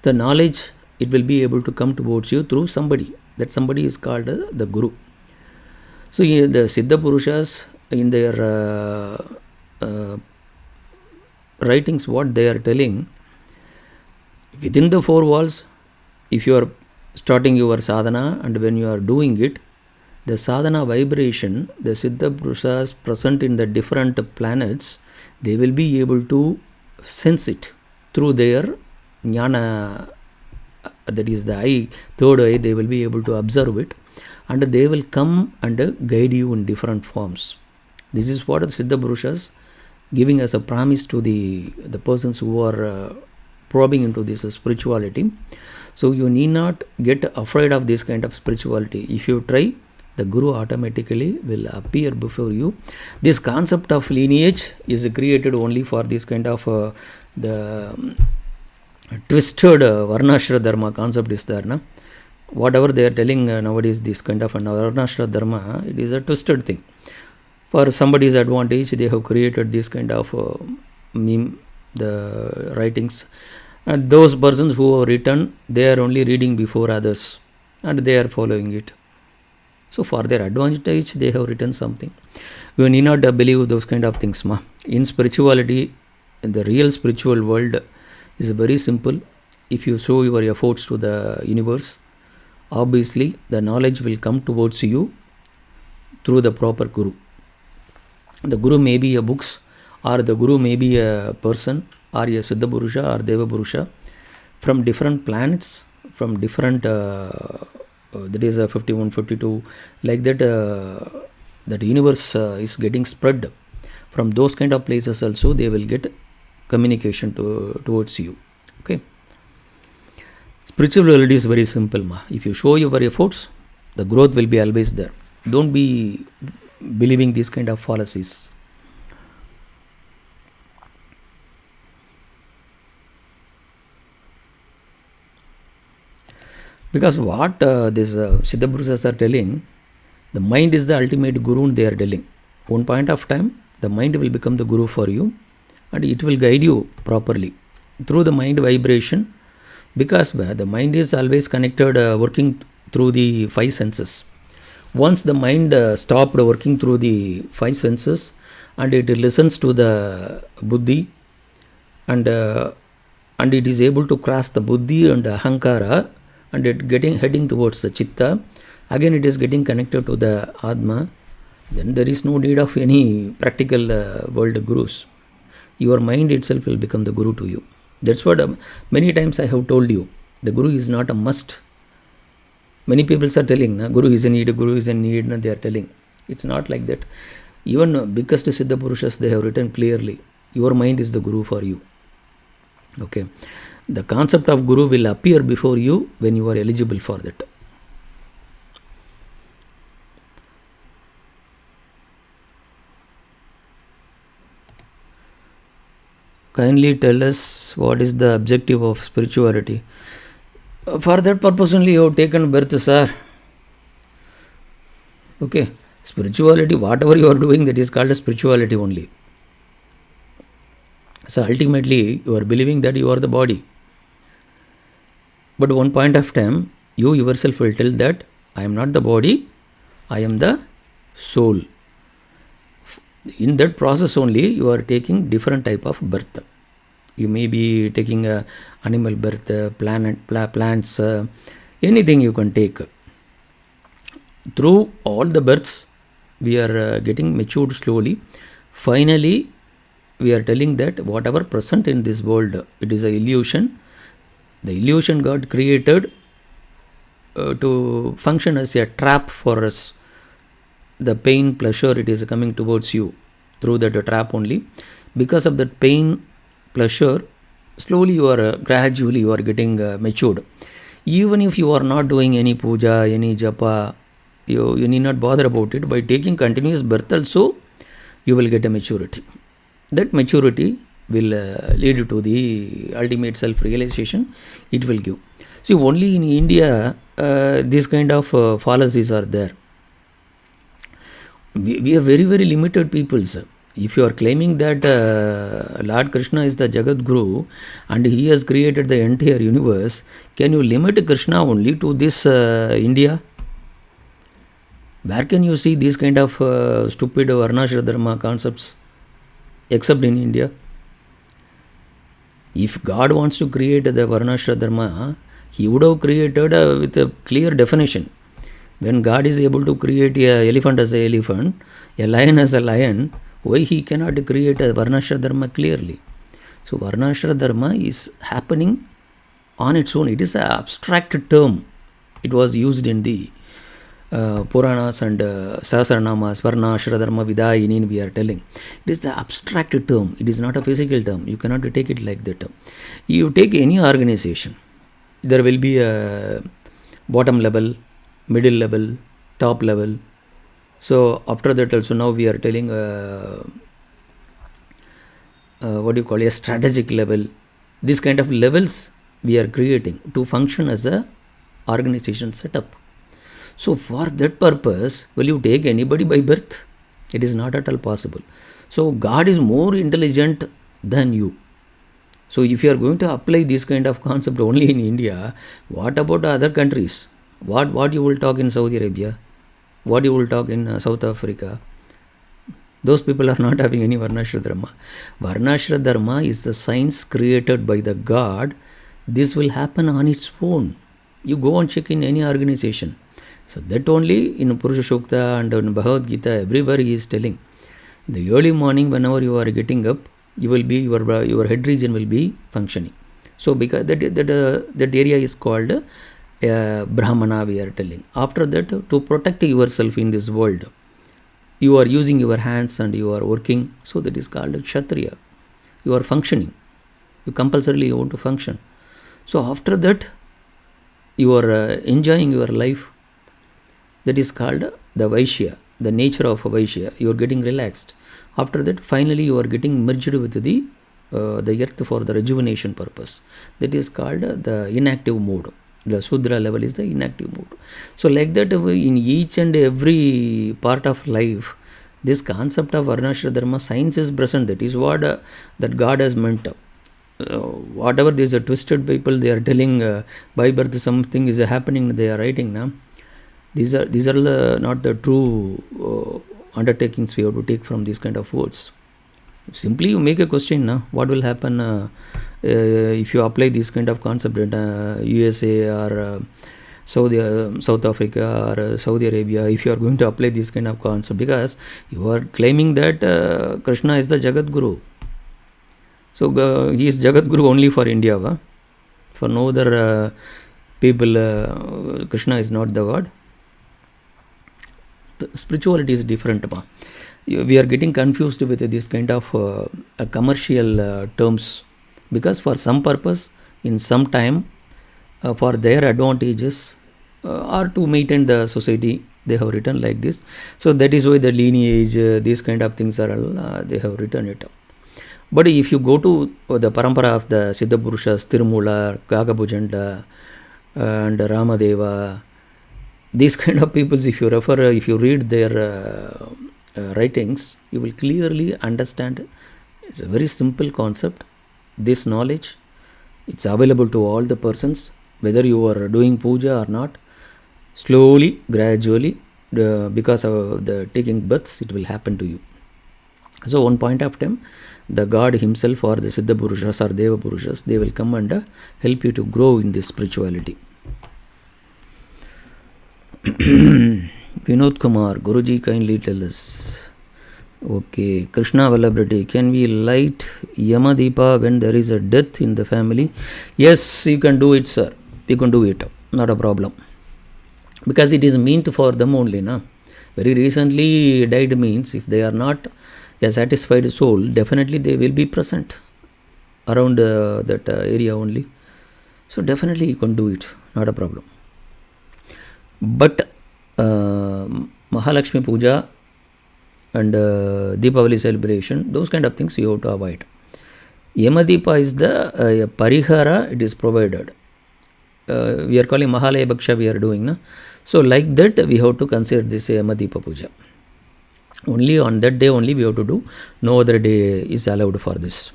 The knowledge, it will be able to come towards you through somebody. That somebody is called the Guru. So the Siddha Purushas, in their writings, what they are telling, within the four walls, if you are starting your sadhana and when you are doing it, the sadhana vibration, the Siddha Purushas present in the different planets, they will be able to sense it through their jnana, that is the eye, third eye, they will be able to observe it, and they will come and guide you in different forms. This is what the Siddha Purushas giving as a promise to the persons who are probing into this spirituality. So you need not get afraid of this kind of spirituality. If you try, the Guru automatically will appear before you. This concept of lineage is created only for this kind of the twisted Varnashra Dharma concept is there. Na? Whatever they are telling nowadays, this kind of Varnashra Dharma, it is a twisted thing. For somebody's advantage, they have created this kind of meme, the writings. And those persons who have written, they are only reading before others and they are following it. So for their advantage, they have written something. You need not believe those kind of things. Ma. In spirituality, in the real spiritual world is very simple. If you show your efforts to the universe, obviously the knowledge will come towards you through the proper Guru. The Guru may be a books, or the Guru may be a person, or a Siddha Purusha or Deva Purusha from different planets, from different, that is 51, 52, like that, that universe is getting spread. From those kind of places also, they will get communication towards you. Okay. Spirituality is very simple. Ma. If you show your efforts, the growth will be always there. Don't be believing these kind of fallacies. Because what these Siddha Purusas are telling, the mind is the ultimate Guru they are telling. One point of time, the mind will become the Guru for you and it will guide you properly through the mind vibration, because the mind is always connected, working through the five senses. Once the mind stopped working through the five senses and it listens to the buddhi and it is able to cross the buddhi and ahankara, and it heading towards the chitta, again it is getting connected to the atma, then there is no need of any practical world gurus. Your mind itself will become the Guru to you. That's what many times I have told you. The Guru is not a must. Many people are telling, Guru is a need, Guru is a need, they are telling. It's not like that. Even biggest Siddha Purushas, they have written clearly. Your mind is the guru for you. Okay. The concept of guru will appear before you when you are eligible for that. Kindly tell us what is the objective of spirituality. For that purpose only you have taken birth, sir. Okay. Spirituality, whatever you are doing, that is called spirituality only. So ultimately you are believing that you are the body. But one point of time, you yourself will tell that I am not the body, I am the soul. In that process only, you are taking different type of birth. You may be taking a animal birth, plants, anything you can take. Through all the births, we are getting matured slowly. Finally, we are telling that whatever present in this world, it is an illusion. The illusion got created to function as a trap for us. The pain, pleasure, it is coming towards you through that trap only. Because of that pain, pleasure, slowly you are gradually you are getting matured. Even if you are not doing any puja, any japa, you need not bother about it. By taking continuous birth also, you will get a maturity. That maturity will lead to the ultimate self-realization it will give. See, only in India, these kind of fallacies are there. We are very, very limited peoples. If you are claiming that Lord Krishna is the Jagat Guru and he has created the entire universe, can you limit Krishna only to this India? Where can you see these kind of stupid Varnashra Dharma concepts except in India? If God wants to create the Varnashra Dharma, he would have created with a clear definition. When God is able to create an elephant as an elephant, a lion as a lion, why he cannot create a Varnashra Dharma clearly? So Varnashra Dharma is happening on its own. It is an abstract term. It was used in the Puranas and Sahasranamas, Varnashra Dharma Vidayini, we are telling. It is the abstract term. It is not a physical term. You cannot take it like that. You take any organization, there will be a bottom level, middle level, top level. So after that also now we are telling what do you call a strategic level. This kind of levels we are creating to function as a organization setup. So for that purpose, will you take anybody by birth? It is not at all possible. So God is more intelligent than you. So if you are going to apply this kind of concept only in India, what about other countries? What you will talk in Saudi Arabia? What you will talk in South Africa? Those people are not having any Varnashra Dharma. Varnashra Dharma is the science created by the God. This will happen on its own. You go and check in any organization. So that only in Purusha Sukta and in Bhagavad Gita, everywhere he is telling. In the early morning, whenever you are getting up, you will be your head region will be functioning. So because that area is called Brahmana, we are telling. After that, to protect yourself in this world, you are using your hands and you are working. So that is called Kshatriya. You are functioning. You compulsorily want to function. So after that, you are enjoying your life. That is called the Vaishya, the nature of a Vaishya. You are getting relaxed. After that, finally you are getting merged with the earth for the rejuvenation purpose. That is called the inactive mode. The Sudra level is the inactive mode. So like that, in each and every part of life, this concept of Varnashra Dharma, science is present. That is what that God has meant. Whatever these twisted people, they are telling by birth something is happening, they are writing now. These are not the true undertakings we have to take from these kind of words. Simply you make a question now, what will happen if you apply this kind of concept in USA or South Africa or Saudi Arabia, if you are going to apply this kind of concept, because you are claiming that Krishna is the Jagat Guru. So he is Jagat Guru only for India, for no other people Krishna is not the God. spirituality is different. We are getting confused with this kind of commercial terms, because for some purpose, in some time, for their advantages, or to maintain the society, they have written like this. So that is why the lineage, these kind of things are all, they have written it. But if you go to the parampara of the Siddha Purushas, Tirumula, Gagabhujanda, and Ramadeva, these kind of peoples, if you read their writings, you will clearly understand. It's a very simple concept. This knowledge, it's available to all the persons, whether you are doing puja or not. Slowly, gradually, because of the taking births, it will happen to you. So one point of time, the God himself or the Siddha Purushas or Deva Purushas, they will come and help you to grow in this spirituality. Vinod Kumar, Guruji, kindly tell us. Okay, Krishna Vallabhreddy, can we light Yama Deepa when there is a death in the family? Yes, you can do it, sir. You can do it. Not a problem. Because it is meant for them only. Na? Very recently died means if they are not a satisfied soul, definitely they will be present around that area only. So definitely you can do it. Not a problem. But Mahalakshmi Puja and Deepavali celebration, those kind of things you have to avoid. Yamadeepa is the parihara, it is provided. We are calling Mahalaya Bhaksha, we are doing. Na? So like that we have to consider this Yamadeepa Puja. Only on that day only we have to do. No other day is allowed for this.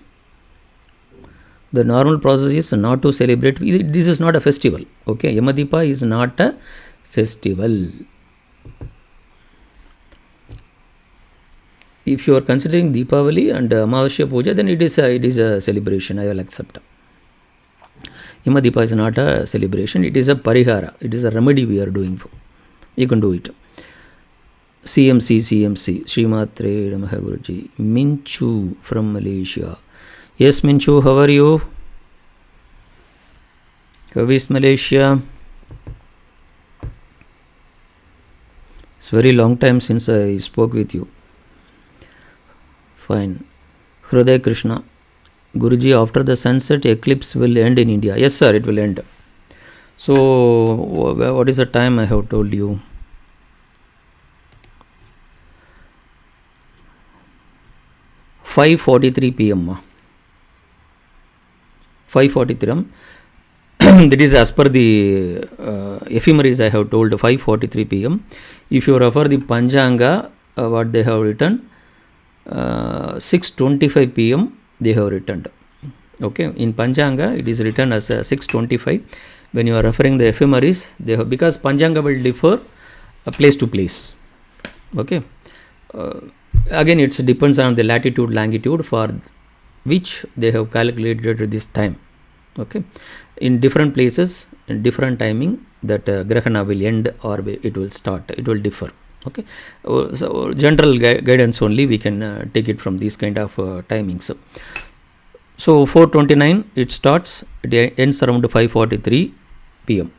The normal process is not to celebrate. This is not a festival. Okay, Yamadeepa is not a festival. If you are considering Deepavali and Amavasya Puja, then it is a celebration. I will accept. Yamadeepa is not a celebration. It is a parihara. It is a remedy we are doing for. You can do it. CMC, Srimatre Namaha Guruji. Minchu from Malaysia. Yes, Minchu, how are you? How is Malaysia? It's very long time since I spoke with you. Fine. Hriday Krishna. Guruji, after the sunset eclipse will end in India. Yes, sir, it will end. So, what is the time I have told you? 5:43 p.m. 5:43. That is as per the ephemeris I have told, 5:43 p.m. If you refer the Panchanga, what they have written, 6:25 p.m. they have written. Okay, in Panchanga it is written as 6:25. When you are referring the ephemeris, they have, because Panchanga will differ place to place. Okay, again it depends on the latitude, longitude for which they have calculated this time. Okay, in different places, in different timing, that Grahana will end or it will start. It will differ. Okay, so general guidance only we can take it from these kind of timings. So 4:29 it starts, it ends around 5:43 p.m.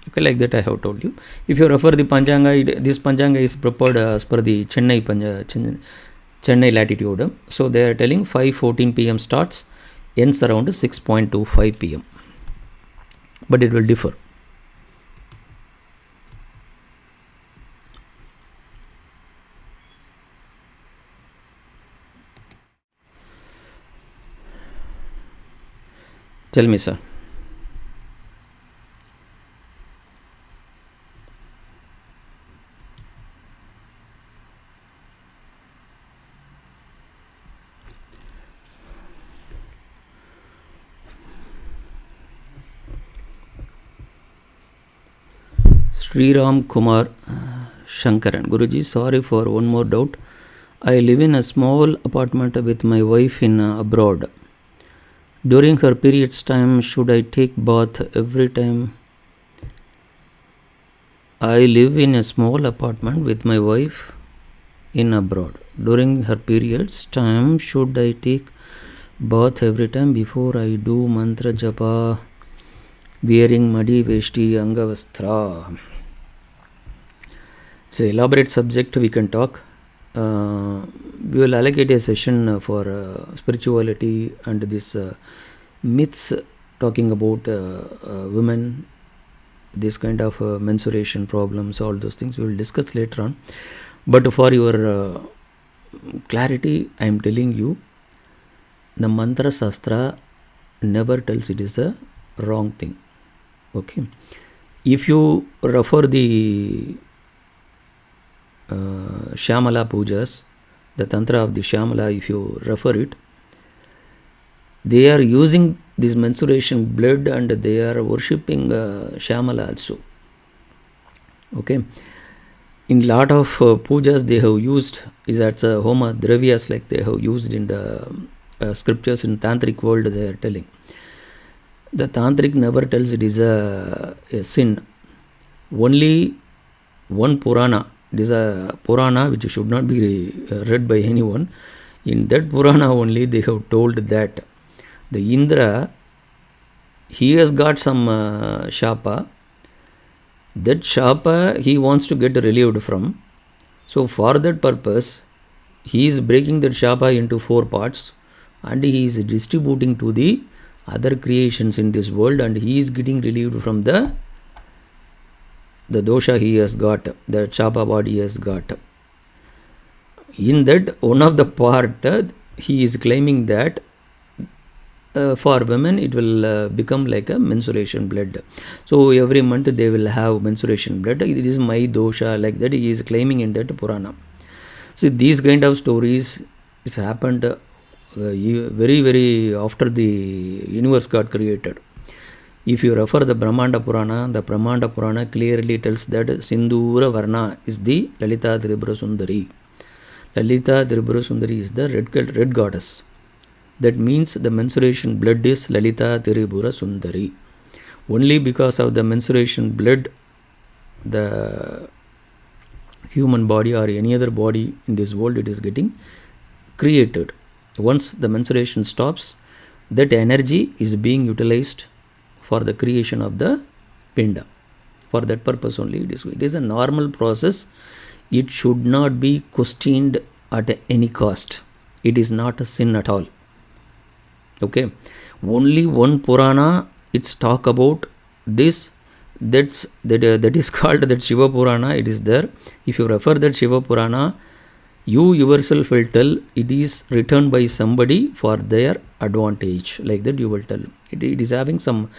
Okay, like that I have told you. If you refer the Panchanga, this Panchanga is prepared as per the Chennai latitude. So they are telling 5:14 p.m. starts, ends around 6:25 p.m. But it will differ. Tell me, sir. Sri Ram Kumar Shankaran. Guruji, sorry for one more doubt. I live in a small apartment with my wife in abroad. During her period's time, should I take bath every time? I live in a small apartment with my wife in abroad. During her period's time, should I take bath every time before I do mantra japa, wearing madi veshti angavastra? It's an elaborate subject we can talk. We will allocate a session for spirituality and this myths talking about women, this kind of menstruation problems, all those things we will discuss later on. But for your clarity, I am telling you, the mantra sastra never tells it is a wrong thing. Okay, if you refer the Shyamala pujas, the tantra of the Shyamala, if you refer it, they are using this menstruation blood and they are worshipping Shyamala also. Okay, in lot of pujas they have used is that homa dravyas, like they have used in the scriptures in tantric world. They are telling the tantric never tells it is a sin. Only one Purana, it is a Purana which should not be read by anyone. In that Purana only they have told that the Indra, he has got some shapa. That shapa he wants to get relieved from. So for that purpose, he is breaking that shapa into 4 parts and he is distributing to the other creations in this world, and he is getting relieved from the dosha he has got, the shapa body he has got. In that one of the part, he is claiming that for women it will become like a menstruation blood. So every month they will have menstruation blood. It is my dosha, like that he is claiming in that Purana. See, these kind of stories is happened very, very after the universe got created. If you refer the Brahmanda Purana clearly tells that Sindhura Varna is the Lalita Tribhura Sundari. Lalita Tribhura Sundari is the red goddess. That means the menstruation blood is Lalita Tribhura Sundari. Only because of the menstruation blood, the human body or any other body in this world, it is getting created. Once the menstruation stops, that energy is being utilized for the creation of the pinda. For that purpose only it is. It is a normal process. It should not be questioned at any cost. It is not a sin at all. Okay, only one Purana it's talk about this. That is called that Shiva Purana. It is there. If you refer that Shiva Purana, you yourself will tell it is written by somebody for their advantage. Like that you will tell. It is having some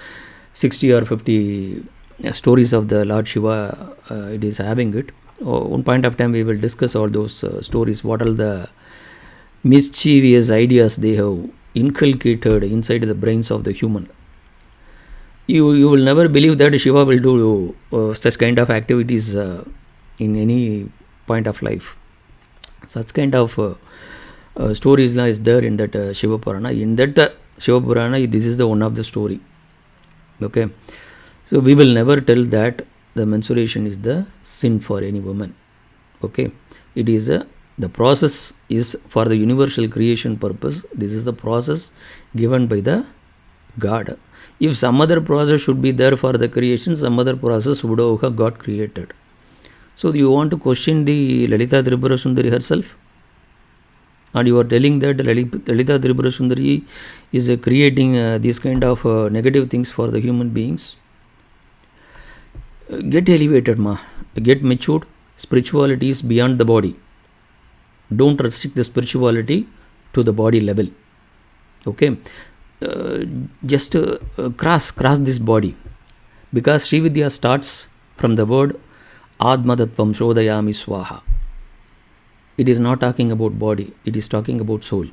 60 or 50 stories of the Lord Shiva. It is having it. One point of time we will discuss all those stories. What are the mischievous ideas they have inculcated inside the brains of the human. You will never believe that Shiva will do such kind of activities in any point of life. Such kind of stories is there in that Shiva Purana. In that Shiva Purana, this is the one of the story. Okay, so we will never tell that the menstruation is the sin for any woman. Okay, it is the process is for the universal creation purpose. This is the process given by the God. If some other process should be there for the creation, some other process would have got created. So you want to question the Lalita Tribhura Sundari herself? And you are telling that Lalita Tribhura Sundari is creating these kind of negative things for the human beings? Get elevated, ma. Get matured. Spirituality is beyond the body. Don't restrict the spirituality to the body level. Okay, just cross this body, because Sri Vidya starts from the word Admadatvam Shodayami Swaha. It is not talking about body, it is talking about soul.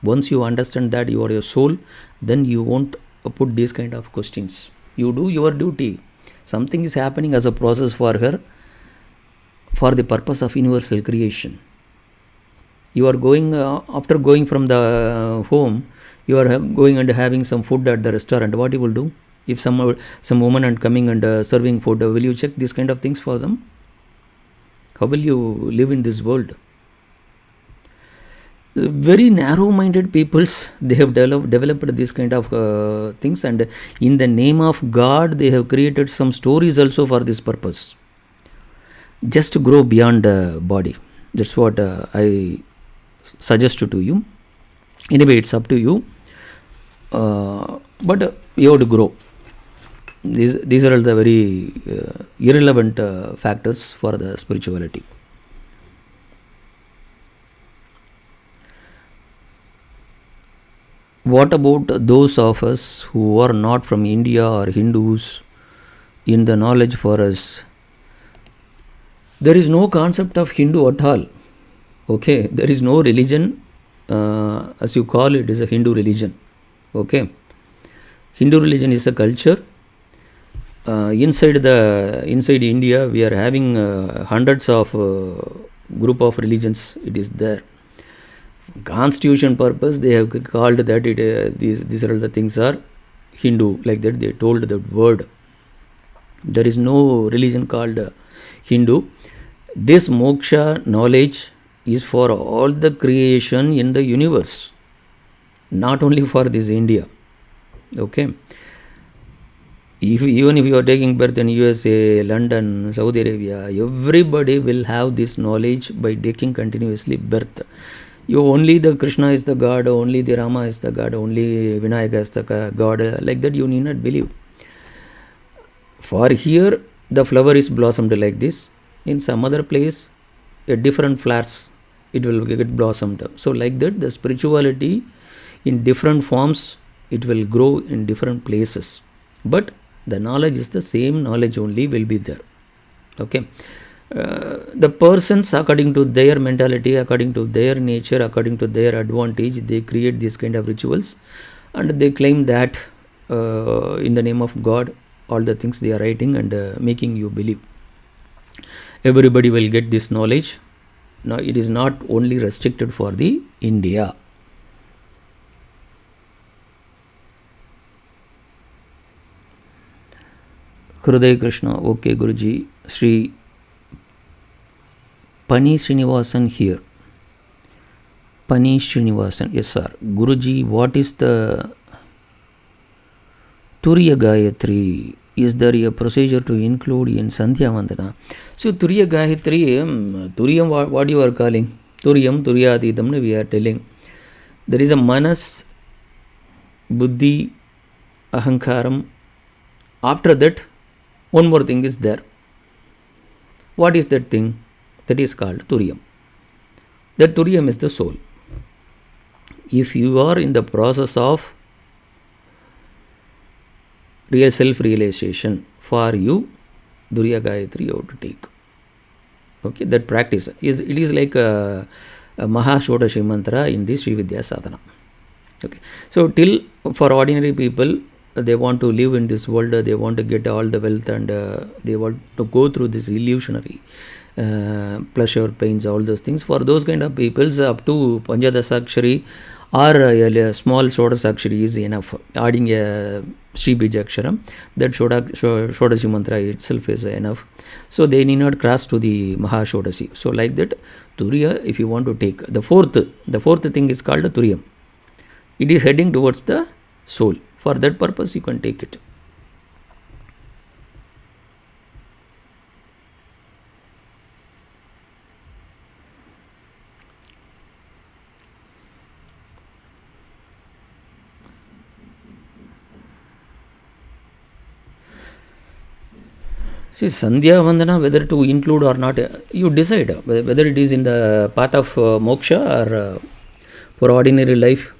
Once you understand that you are your soul, then you won't put these kind of questions. You do your duty. Something is happening as a process for her, for the purpose of universal creation. You are going, after going from the home, you are going and having some food at the restaurant. What you will do? If some woman and coming and serving food, will you check these kind of things for them? How will you live in this world? Very narrow-minded peoples, they have developed this kind of things, and in the name of God, they have created some stories also for this purpose. just to grow beyond body. That's what I suggest to you. Anyway, it's up to you. But you have to grow. These are the very irrelevant factors for the spirituality. What about those of us who are not from India or Hindus? In the knowledge for us, there is no concept of Hindu at all. Okay, there is no religion, as you call it, is a Hindu religion. Okay, Hindu religion is a culture. Inside India, we are having hundreds of group of religions. It is there. Constitution purpose, they have called that these are the things are Hindu, like that they told that word. There is no religion called Hindu. This moksha knowledge is for all the creation in the universe, not only for this India. Okay, even if you are taking birth in USA, London, Saudi Arabia, everybody will have this knowledge by taking continuously birth. You only the Krishna is the God, only the Rama is the God, only Vinayaka is the God, like that you need not believe. For here, the flower is blossomed like this. In some other place, a different flowers, it will get blossomed. So like that, the spirituality in different forms, it will grow in different places. But the knowledge is the same knowledge only will be there. Okay. The persons, according to their mentality, according to their nature, according to their advantage, they create this kind of rituals, and they claim that in the name of God, all the things they are writing and making you believe. Everybody will get this knowledge. Now it is not only restricted for the India. Hriday Krishna, okay Guruji. Sri Pani Srinivasan here. Pani Srinivasan, yes sir. Guruji, what is the Turiya Gayatri? Is there a procedure to include in Sandhya Vandana? So Turiya Gayatri, Turiyam, what you are calling? Turiyam, Turiyadidam, we are telling. There is a Manas, Buddhi, Ahankaram. After that, one more thing is there. What is that thing? That is called Turiyam. That Turiyam is the soul. If you are in the process of real self-realization, for you, Turiya Gayatri you have to take. Okay, that practice it is like a Mahashodashi mantra in this Sri Vidya Sadhana. Okay, so till for ordinary people, they want to live in this world, they want to get all the wealth, and they want to go through this illusionary pleasure, pains, all those things. For those kind of peoples, up to Panchadasakshari or a small Shodasakshari is enough. Adding a Sri Bijaksharam, that Shodashi mantra itself is enough. So they need not cross to the Mahashodashi. So like that, Turiya, if you want to take the fourth thing is called Turiyam. It is heading towards the soul. For that purpose, you can take it. See, Sandhya Vandana, whether to include or not, you decide whether it is in the path of moksha or for ordinary life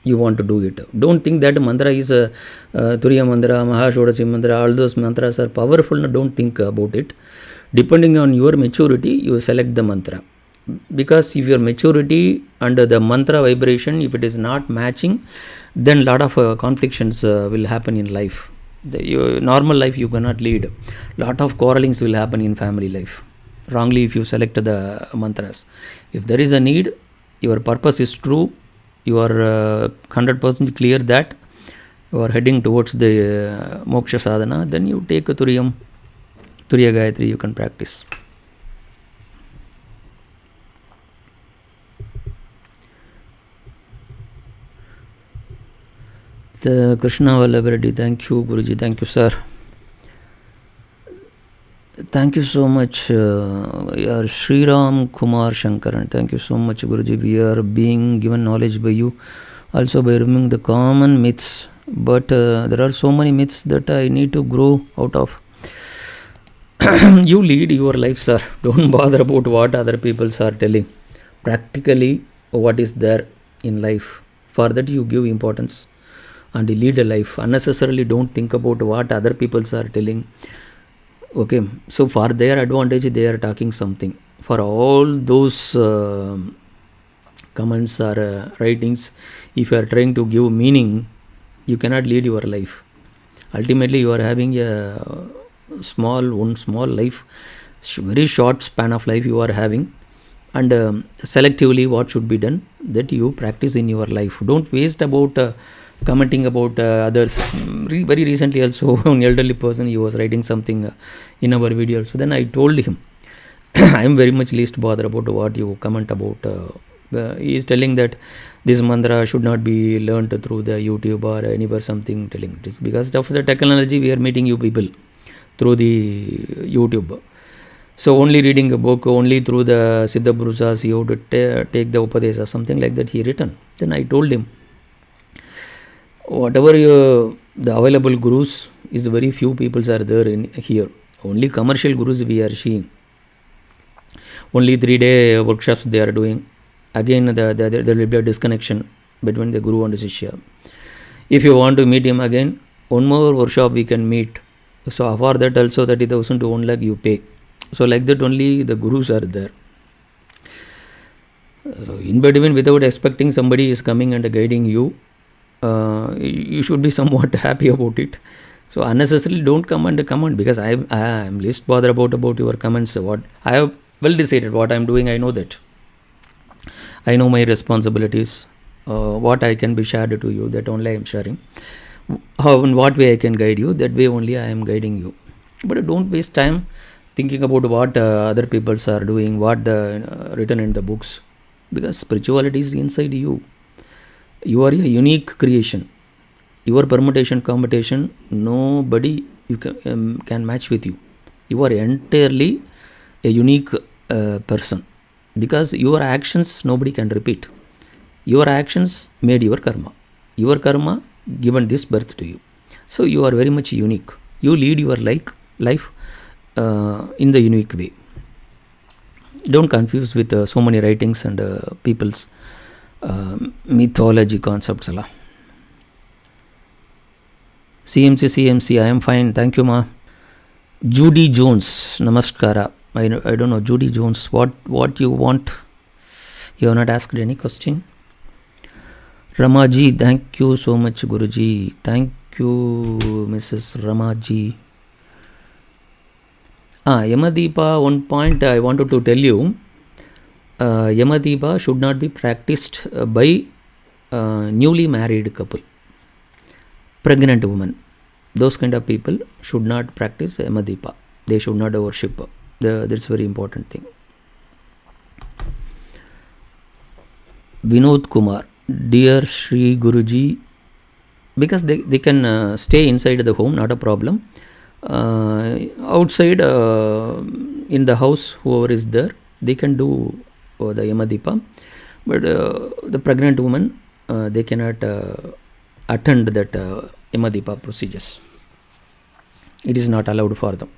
you want to do it. Don't think that mantra is Turiya mantra, Mahashodashi mantra, all those mantras are powerful. No, don't think about it. Depending on your maturity, you select the mantra. Because if your maturity and the mantra vibration, if it is not matching, then lot of conflictions will happen in life. Your normal life you cannot lead. Lot of quarrelings will happen in family life. Wrongly if you select the mantras. If there is a need, your purpose is true, you are 100% clear that you are heading towards the moksha sadhana, then you take a Turiya Gayatri, you can practice. The Krishna Vallabharadi, thank you Guruji, thank you sir. Thank you so much, Sri Ram Kumar Shankaran. Thank you so much, Guruji. We are being given knowledge by you, also by removing the common myths. But there are so many myths that I need to grow out of. You lead your life, sir. Don't bother about what other people are telling. Practically, what is there in life. For that, you give importance and you lead a life. Unnecessarily, don't think about what other people are telling. Okay, so for their advantage, they are talking something. For all those comments or writings, if you are trying to give meaning, you cannot lead your life. Ultimately, you are having one small life, very short span of life you are having, and selectively what should be done, that you practice in your life. Don't waste about commenting about others. Very recently also, an elderly person, he was writing something in our video. So then I told him, I am very much least bothered about what you comment about. He is telling that this mantra should not be learnt through the YouTube or anywhere something telling. It is because of the technology we are meeting you people through the YouTube. So only reading a book, only through the Siddha Purusas, you have to take the Upadesa, something like that he written. Then I told him, whatever the available gurus is, very few people are there in here. Only commercial gurus we are seeing. Only 3-day workshops they are doing. Again, there will be a disconnection between the guru and the shishya. If you want to meet him again, one more workshop we can meet. So for that also 30,000 to 1 lakh you pay. So like that only the gurus are there. In between, without expecting somebody is coming and guiding you, you should be somewhat happy about it. So unnecessarily don't comment, because I am least bothered about your comments. What I have well decided what I am doing, I know that. I know my responsibilities, what I can be shared to you, that only I am sharing. How, in what way I can guide you, that way only I am guiding you. But don't waste time thinking about what other people are doing, what the written in the books, because spirituality is inside you. You are a unique creation. Your permutation, combination, nobody you can match with you. You are entirely a unique person, because your actions nobody can repeat. Your actions made your karma. Your karma given this birth to you. So you are very much unique. You lead your life in the unique way. Don't confuse with so many writings and people's mythology concepts. CMC, I am fine. Thank you, ma. Judy Jones, namaskara. I don't know, Judy Jones, what you want? You have not asked any question. Ramaji, thank you so much, Guruji. Thank you, Mrs. Ramaji. Yama Deepa, one point I wanted to tell you. Yama Deepa should not be practiced by newly married couple, pregnant women. Those kind of people should not practice Yama Deepa. They should not worship. That's very important thing. Vinod Kumar, dear Sri Guruji, because they can stay inside the home, not a problem. Outside in the house, whoever is there, they can do the Yama Deepa. But the pregnant woman, they cannot attend that Yama Deepa procedures. It is not allowed for them.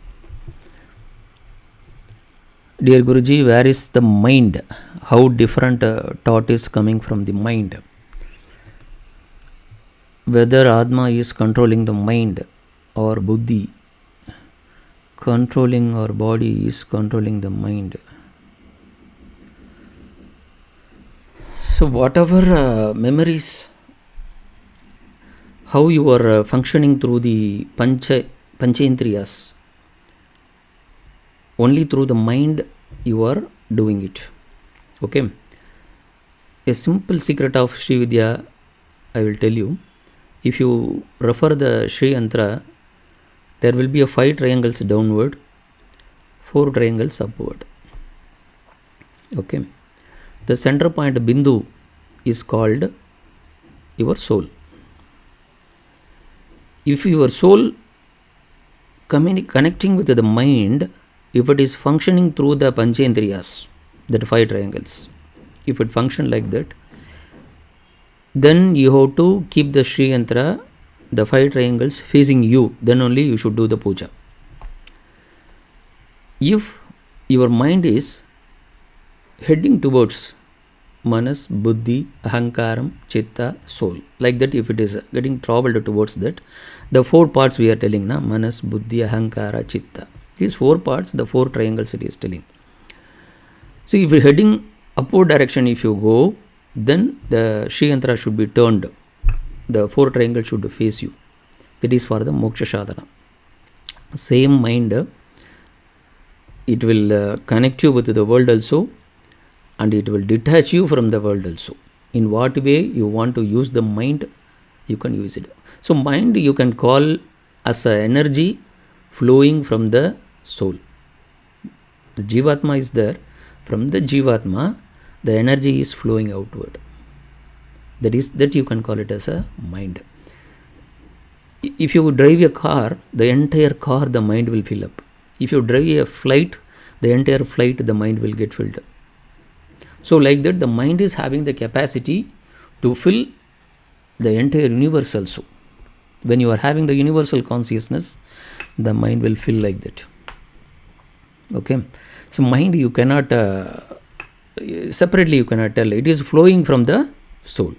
Dear Guruji, where is the mind? How different thought is coming from the mind? Whether Atma is controlling the mind or Buddhi controlling our body is controlling the mind. So whatever memories, how you are functioning through the panchendriyas, only through the mind you are doing it. Okay. A simple secret of Sri Vidya I will tell you. If you refer the Sri Yantra, there will be 5 triangles downward, 4 triangles upward. Okay. The center point Bindu is called your soul. If your soul connecting with the mind, if it is functioning through the Panchendriyas, that 5 triangles, if it function like that, then you have to keep the Sri Yantra, the 5 triangles facing you, then only you should do the puja. If your mind is heading towards Manas, Buddhi, Ahankaram, Chitta, Soul, like that, if it is getting traveled towards that, the 4 parts we are telling, na, Manas, Buddhi, Ahankara, Chitta, these 4 parts, the 4 triangles it is telling. So if you are heading upward direction, if you go, then the Sri Yantra should be turned, the 4 triangles should face you. That is for the moksha sadhana. Same mind, it will connect you with the world also, and it will detach you from the world also. In what way you want to use the mind, you can use it. So mind you can call as an energy flowing from the soul. The Jivatma is there. From the Jivatma, the energy is flowing outward. That you can call it as a mind. If you drive a car, the entire car, the mind will fill up. If you drive a flight, the entire flight, the mind will get filled. So like that, the mind is having the capacity to fill the entire universe also. When you are having the universal consciousness, the mind will fill like that. Okay. So mind you cannot, separately you cannot tell. It is flowing from the soul.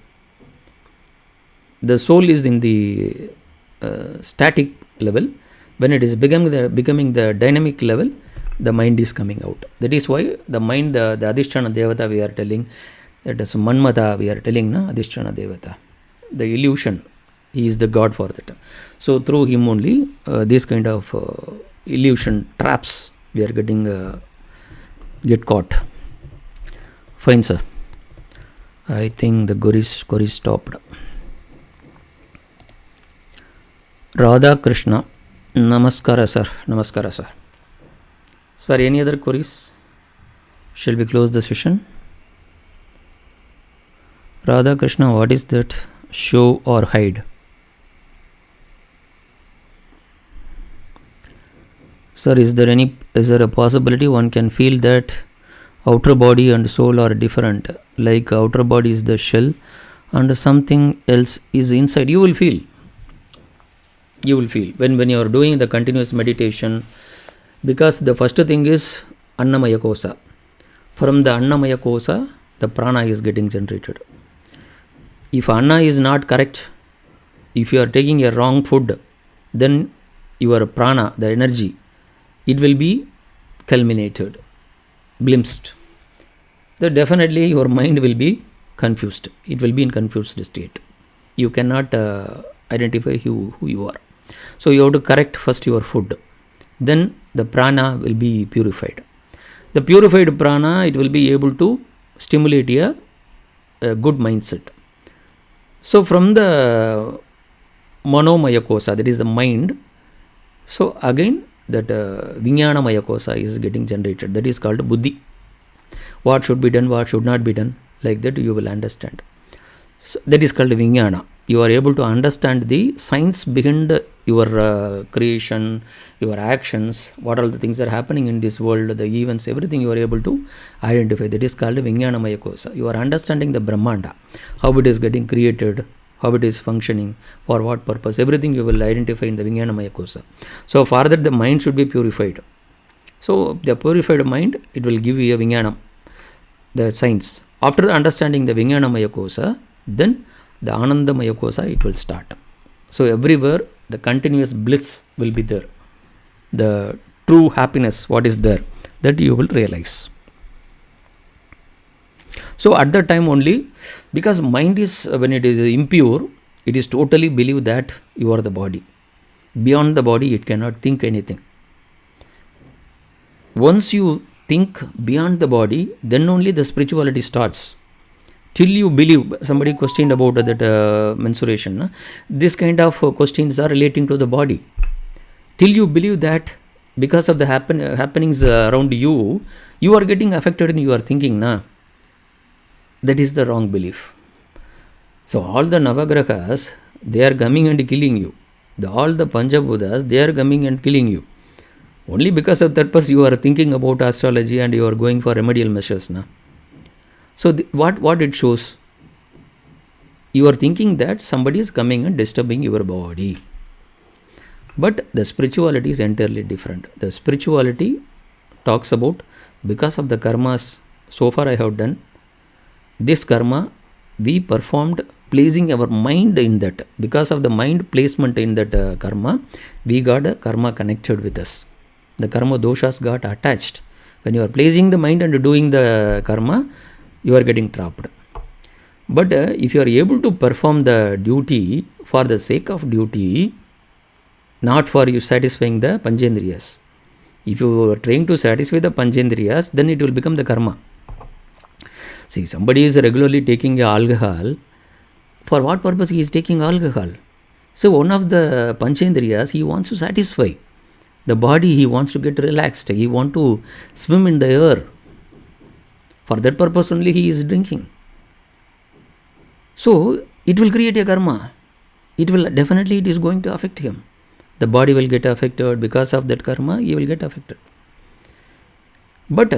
The soul is in the static level. When it is becoming the dynamic level, the mind is coming out. That is why the mind, the Adhisthana Devata we are telling, that is Manmata we are telling, na, Adhisthana Devata. The illusion, he is the God for that. So through him only, this kind of illusion traps we are get caught. Fine, sir. I think the query stopped. Radha Krishna. Namaskara, sir. Namaskara, sir. Sir, any other queries? Shall we close the session? Radha Krishna, what is that? Show or hide? Sir, is there a possibility one can feel that outer body and soul are different? Like outer body is the shell and something else is inside. You will feel. When you are doing the continuous meditation, because the first thing is Annamaya Kosa. From the Annamaya Kosa, the prana is getting generated. If Anna is not correct, if you are taking a wrong food, then your prana, the energy, it will be culminated, glimpsed. Then definitely your mind will be confused. It will be in confused state. You cannot identify who you are. So you have to correct first your food. Then the prana will be purified. The purified prana, it will be able to stimulate a good mindset. So from the manomaya kosa, that is the mind, so again that vijnanamaya kosa is getting generated. That is called buddhi. What should be done, what should not be done, like that you will understand. So that is called vijnana. You are able to understand the science behind your creation, your actions, what all the things are happening in this world, the events, everything you are able to identify. That is called Vijnanamaya Kosa. You are understanding the Brahmanda, how it is getting created, how it is functioning, for what purpose, everything you will identify in the Vijnanamaya Kosa. So for that the mind should be purified. So the purified mind, it will give you a Vijnanam, the science. After understanding the Vijnanamaya Kosa, then the Anandamaya Kosa, it will start. So everywhere the continuous bliss will be there. The true happiness, what is there, that you will realize. So at that time only, because mind is, when it is impure, it is totally believe that you are the body. Beyond the body, it cannot think anything. Once you think beyond the body, then only the spirituality starts. Till you believe, somebody questioned about that mensuration. This kind of questions are relating to the body. Till you believe that because of the happenings around you, you are getting affected in your thinking. That is the wrong belief. So all the Navagrahas, they are coming and killing you. All the Panchabuddhas, they are coming and killing you. Only because of that purpose you are thinking about astrology and you are going for remedial measures. Na? So what it shows? You are thinking that somebody is coming and disturbing your body. But the spirituality is entirely different. The spirituality talks about, because of the karmas so far I have done, this karma we performed placing our mind in that. Because of the mind placement in that karma, we got a karma connected with us. The karma doshas got attached. When you are placing the mind and doing the karma, you are getting trapped. But if you are able to perform the duty for the sake of duty, not for you satisfying the panchendriyas. If you are trying to satisfy the panchendriyas, then it will become the karma. See, somebody is regularly taking alcohol. For what purpose he is taking alcohol? So one of the panchendriyas he wants to satisfy. The body he wants to get relaxed. He wants to swim in the air. For that purpose only he is drinking. So it will create a karma. It is going to affect him. The body will get affected. Because of that karma, he will get affected. But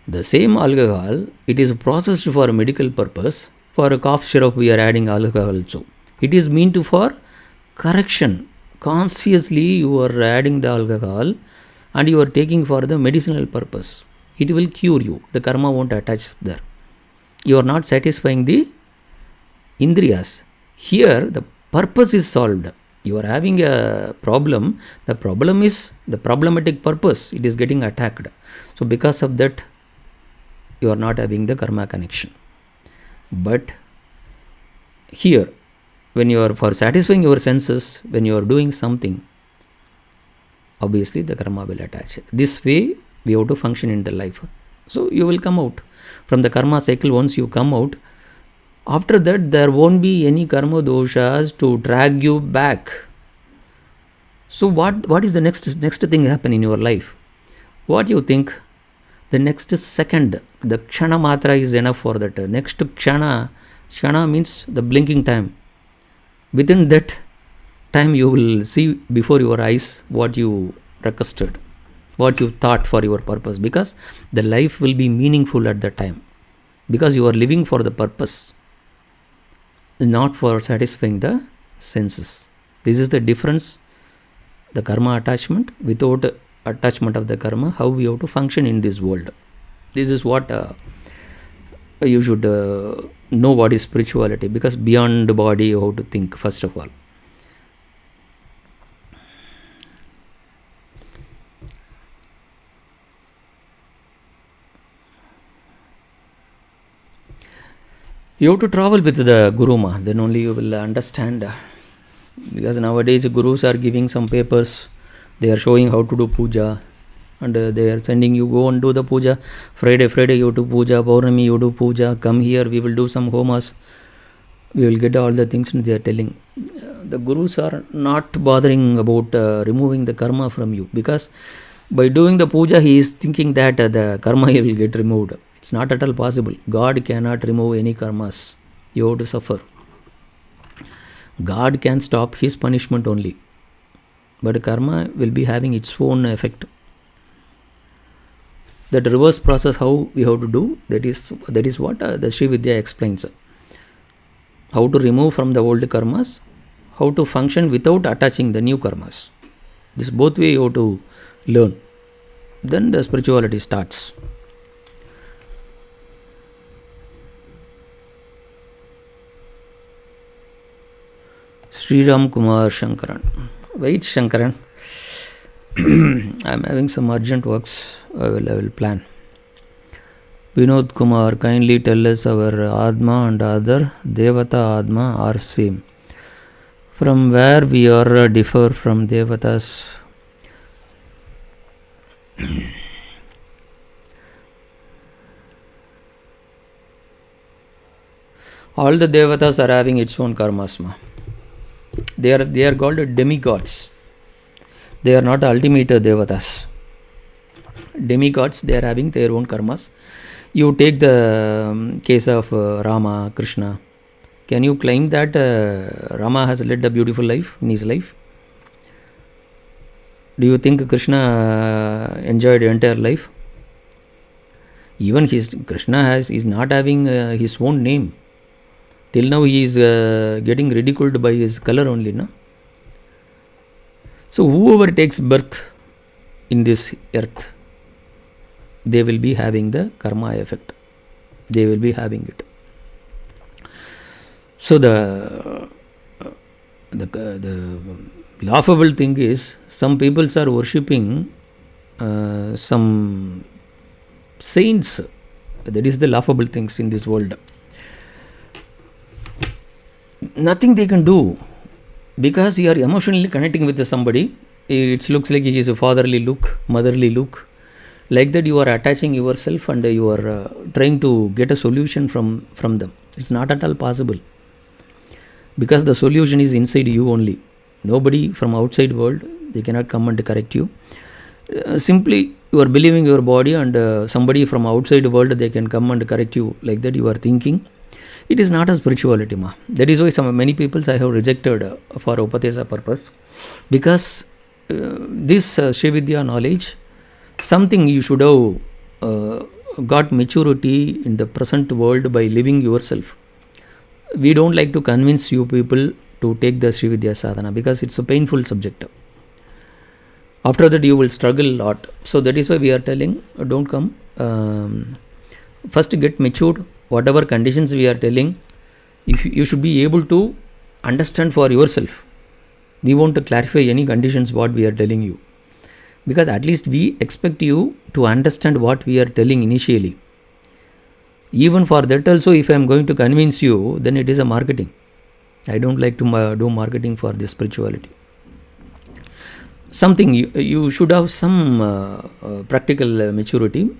the same alcohol, it is processed for a medical purpose. For a cough syrup, we are adding alcohol also. It is meant for correction. Consciously, you are adding the alcohol and you are taking for the medicinal purpose. It will cure you. The karma won't attach there. You are not satisfying the indriyas. Here, the purpose is solved. You are having a problem. The problem is the problematic purpose. It is getting attacked. So because of that, you are not having the karma connection. But here, when you are for satisfying your senses, when you are doing something, obviously the karma will attach. This way, we have to function in the life. So you will come out from the karma cycle. Once you come out, after that, there won't be any karma doshas to drag you back. So what is the next thing happen in your life? What you think? The next second, the kshana matra is enough for that. Next kshana means the blinking time. Within that time, you will see before your eyes what you requested, what you thought for your purpose. Because the life will be meaningful at that time. Because you are living for the purpose, not for satisfying the senses. This is the difference. The karma attachment, without attachment of the karma, how we have to function in this world. This is what you should know what is spirituality, because beyond the body you have to think first of all. You have to travel with the Guru Ma, then only you will understand. Because nowadays Gurus are giving some papers, they are showing how to do puja, and they are sending you go and do the puja. Friday you do puja, Paurnami you do puja, come here, we will do some homas, we will get all the things they are telling. The Gurus are not bothering about removing the karma from you, because by doing the puja he is thinking that the karma will get removed. It's not at all possible. God cannot remove any karmas. You have to suffer. God can stop his punishment only. But karma will be having its own effect. That reverse process, how we have to do, that is what the Sri Vidya explains. How to remove from the old karmas, how to function without attaching the new karmas. This both way you have to learn. Then the spirituality starts. Sri Ram Kumar Shankaran. Wait, Shankaran. I am having some urgent works. I will plan. Vinod Kumar, kindly tell us our Atma and other Devata Atma are same. From where we are differ from Devatas? All the Devatas are having its own karmas. They are called demigods. They are not ultimate Devatas. Demigods, they are having their own karmas. You take the case of Rama, Krishna. Can you claim that Rama has led a beautiful life in his life? Do you think Krishna enjoyed entire life? Even Krishna is not having his own name. Till now he is getting ridiculed by his color only, no? So whoever takes birth in this earth, they will be having the karma effect. They will be having it. So the laughable thing is, some people are worshipping some saints. That is the laughable things in this world. Nothing they can do, because you are emotionally connecting with somebody. It looks like it is a fatherly look, motherly look. Like that you are attaching yourself and you are trying to get a solution from them. It's not at all possible, because the solution is inside you only. Nobody from outside world, they cannot come and correct you. Simply you are believing your body, and somebody from outside world, they can come and correct you. Like that you are thinking. It is not a spirituality, ma. That is why many people I have rejected for Upatesa purpose, because this Shividya knowledge, something you should have got maturity in the present world by living yourself. We don't like to convince you people to take the Shividya sadhana, because it's a painful subject. After that you will struggle a lot. So that is why we are telling, don't come. First get matured. Whatever conditions we are telling, if you should be able to understand for yourself. We want to clarify any conditions what we are telling you, because at least we expect you to understand what we are telling initially. Even for that also, if I am going to convince you, then it is a marketing. I don't like to do marketing for this spirituality. Something you should have some practical maturity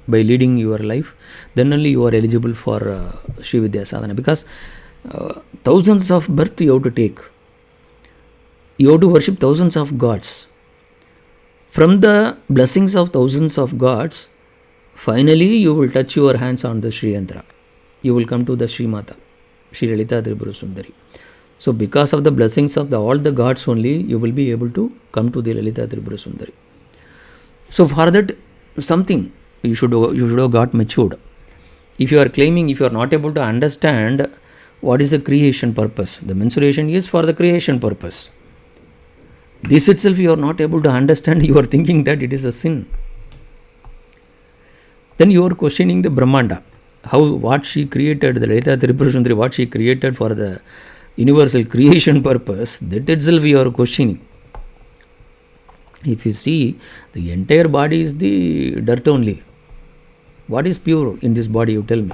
by leading your life. Then only you are eligible for Sri Vidya Sadhana, because thousands of birth you have to take. You have to worship thousands of gods. From the blessings of thousands of gods, finally you will touch your hands on the Sri Yantra. You will come to the Sri Mata, Sri Lalita Tripura Sundari. So because of the blessings of all the gods only, you will be able to come to the Lalita Tripura Sundari. So for that, something you should have got matured. If you are claiming, if you are not able to understand what is the creation purpose, the menstruation is for the creation purpose. This itself you are not able to understand, you are thinking that it is a sin. Then you are questioning the Brahmanda. What she created, the Lalita Tripura Sundari, what she created for the universal creation purpose, that itself you are questioning. If you see, the entire body is the dirt only. What is pure in this body, you tell me?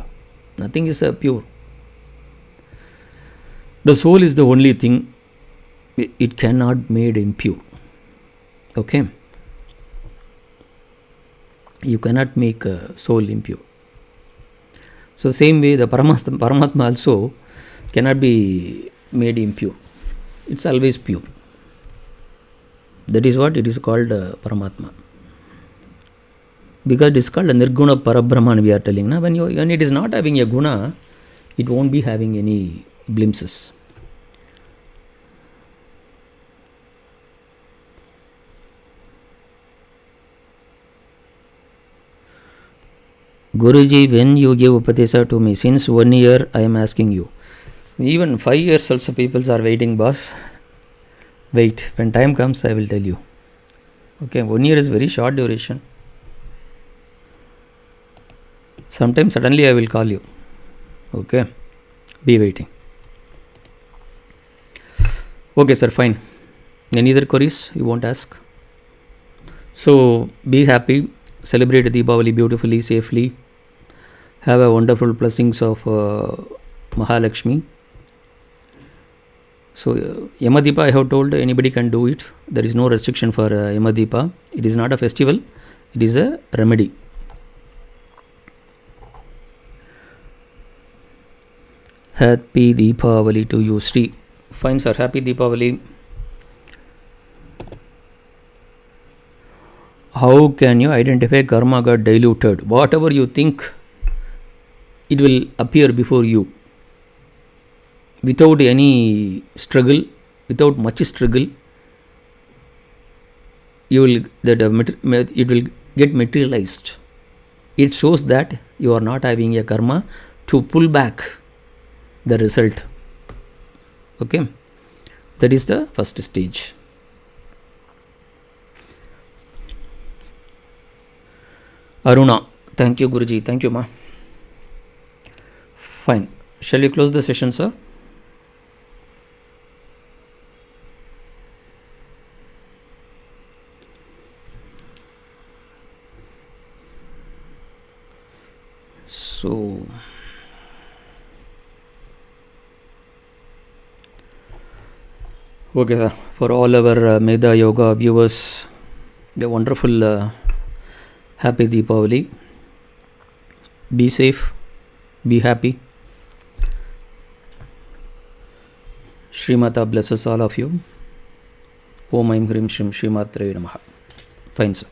Nothing is pure. The soul is the only thing, it cannot be made impure. Okay? You cannot make a soul impure. So same way the Paramatma also cannot be made impure. It's always pure. That is what it is called Paramatma. Because it is called a Nirguna Parabrahman, we are telling. Na? When it is not having a guna, it won't be having any glimpses. Guruji, when you give Upatesa to me, since 1 year I am asking you. Even 5 years also people are waiting, boss. Wait, when time comes I will tell you. Okay, 1 year is very short duration. Sometimes suddenly I will call you. Okay, be waiting. Okay sir, fine. Any other queries you want to ask? So be happy, celebrate Deepavali beautifully, safely. Have a wonderful blessings of Mahalakshmi. So Yama Deepa, I have told anybody can do it. There is no restriction for Yama Deepa. It is not a festival, it is a remedy. Happy Deepavali to you, Sri. Fine sir, happy Deepavali. How can you identify karma got diluted? Whatever you think, it will appear before you. Without any struggle, without much struggle, you will it will get materialized. It shows that you are not having a karma to pull back the result. Okay, that is the first stage. Aruna, thank you, Guruji. Thank you, Ma. Fine. Shall we close the session, sir? So, okay, sir. For all our Meda Yoga viewers, a wonderful happy Deepavali. Be safe. Be happy. Srimata blesses all of you. Om Aim Hrim Shrim Shrimatre Namaha. Fine, sir.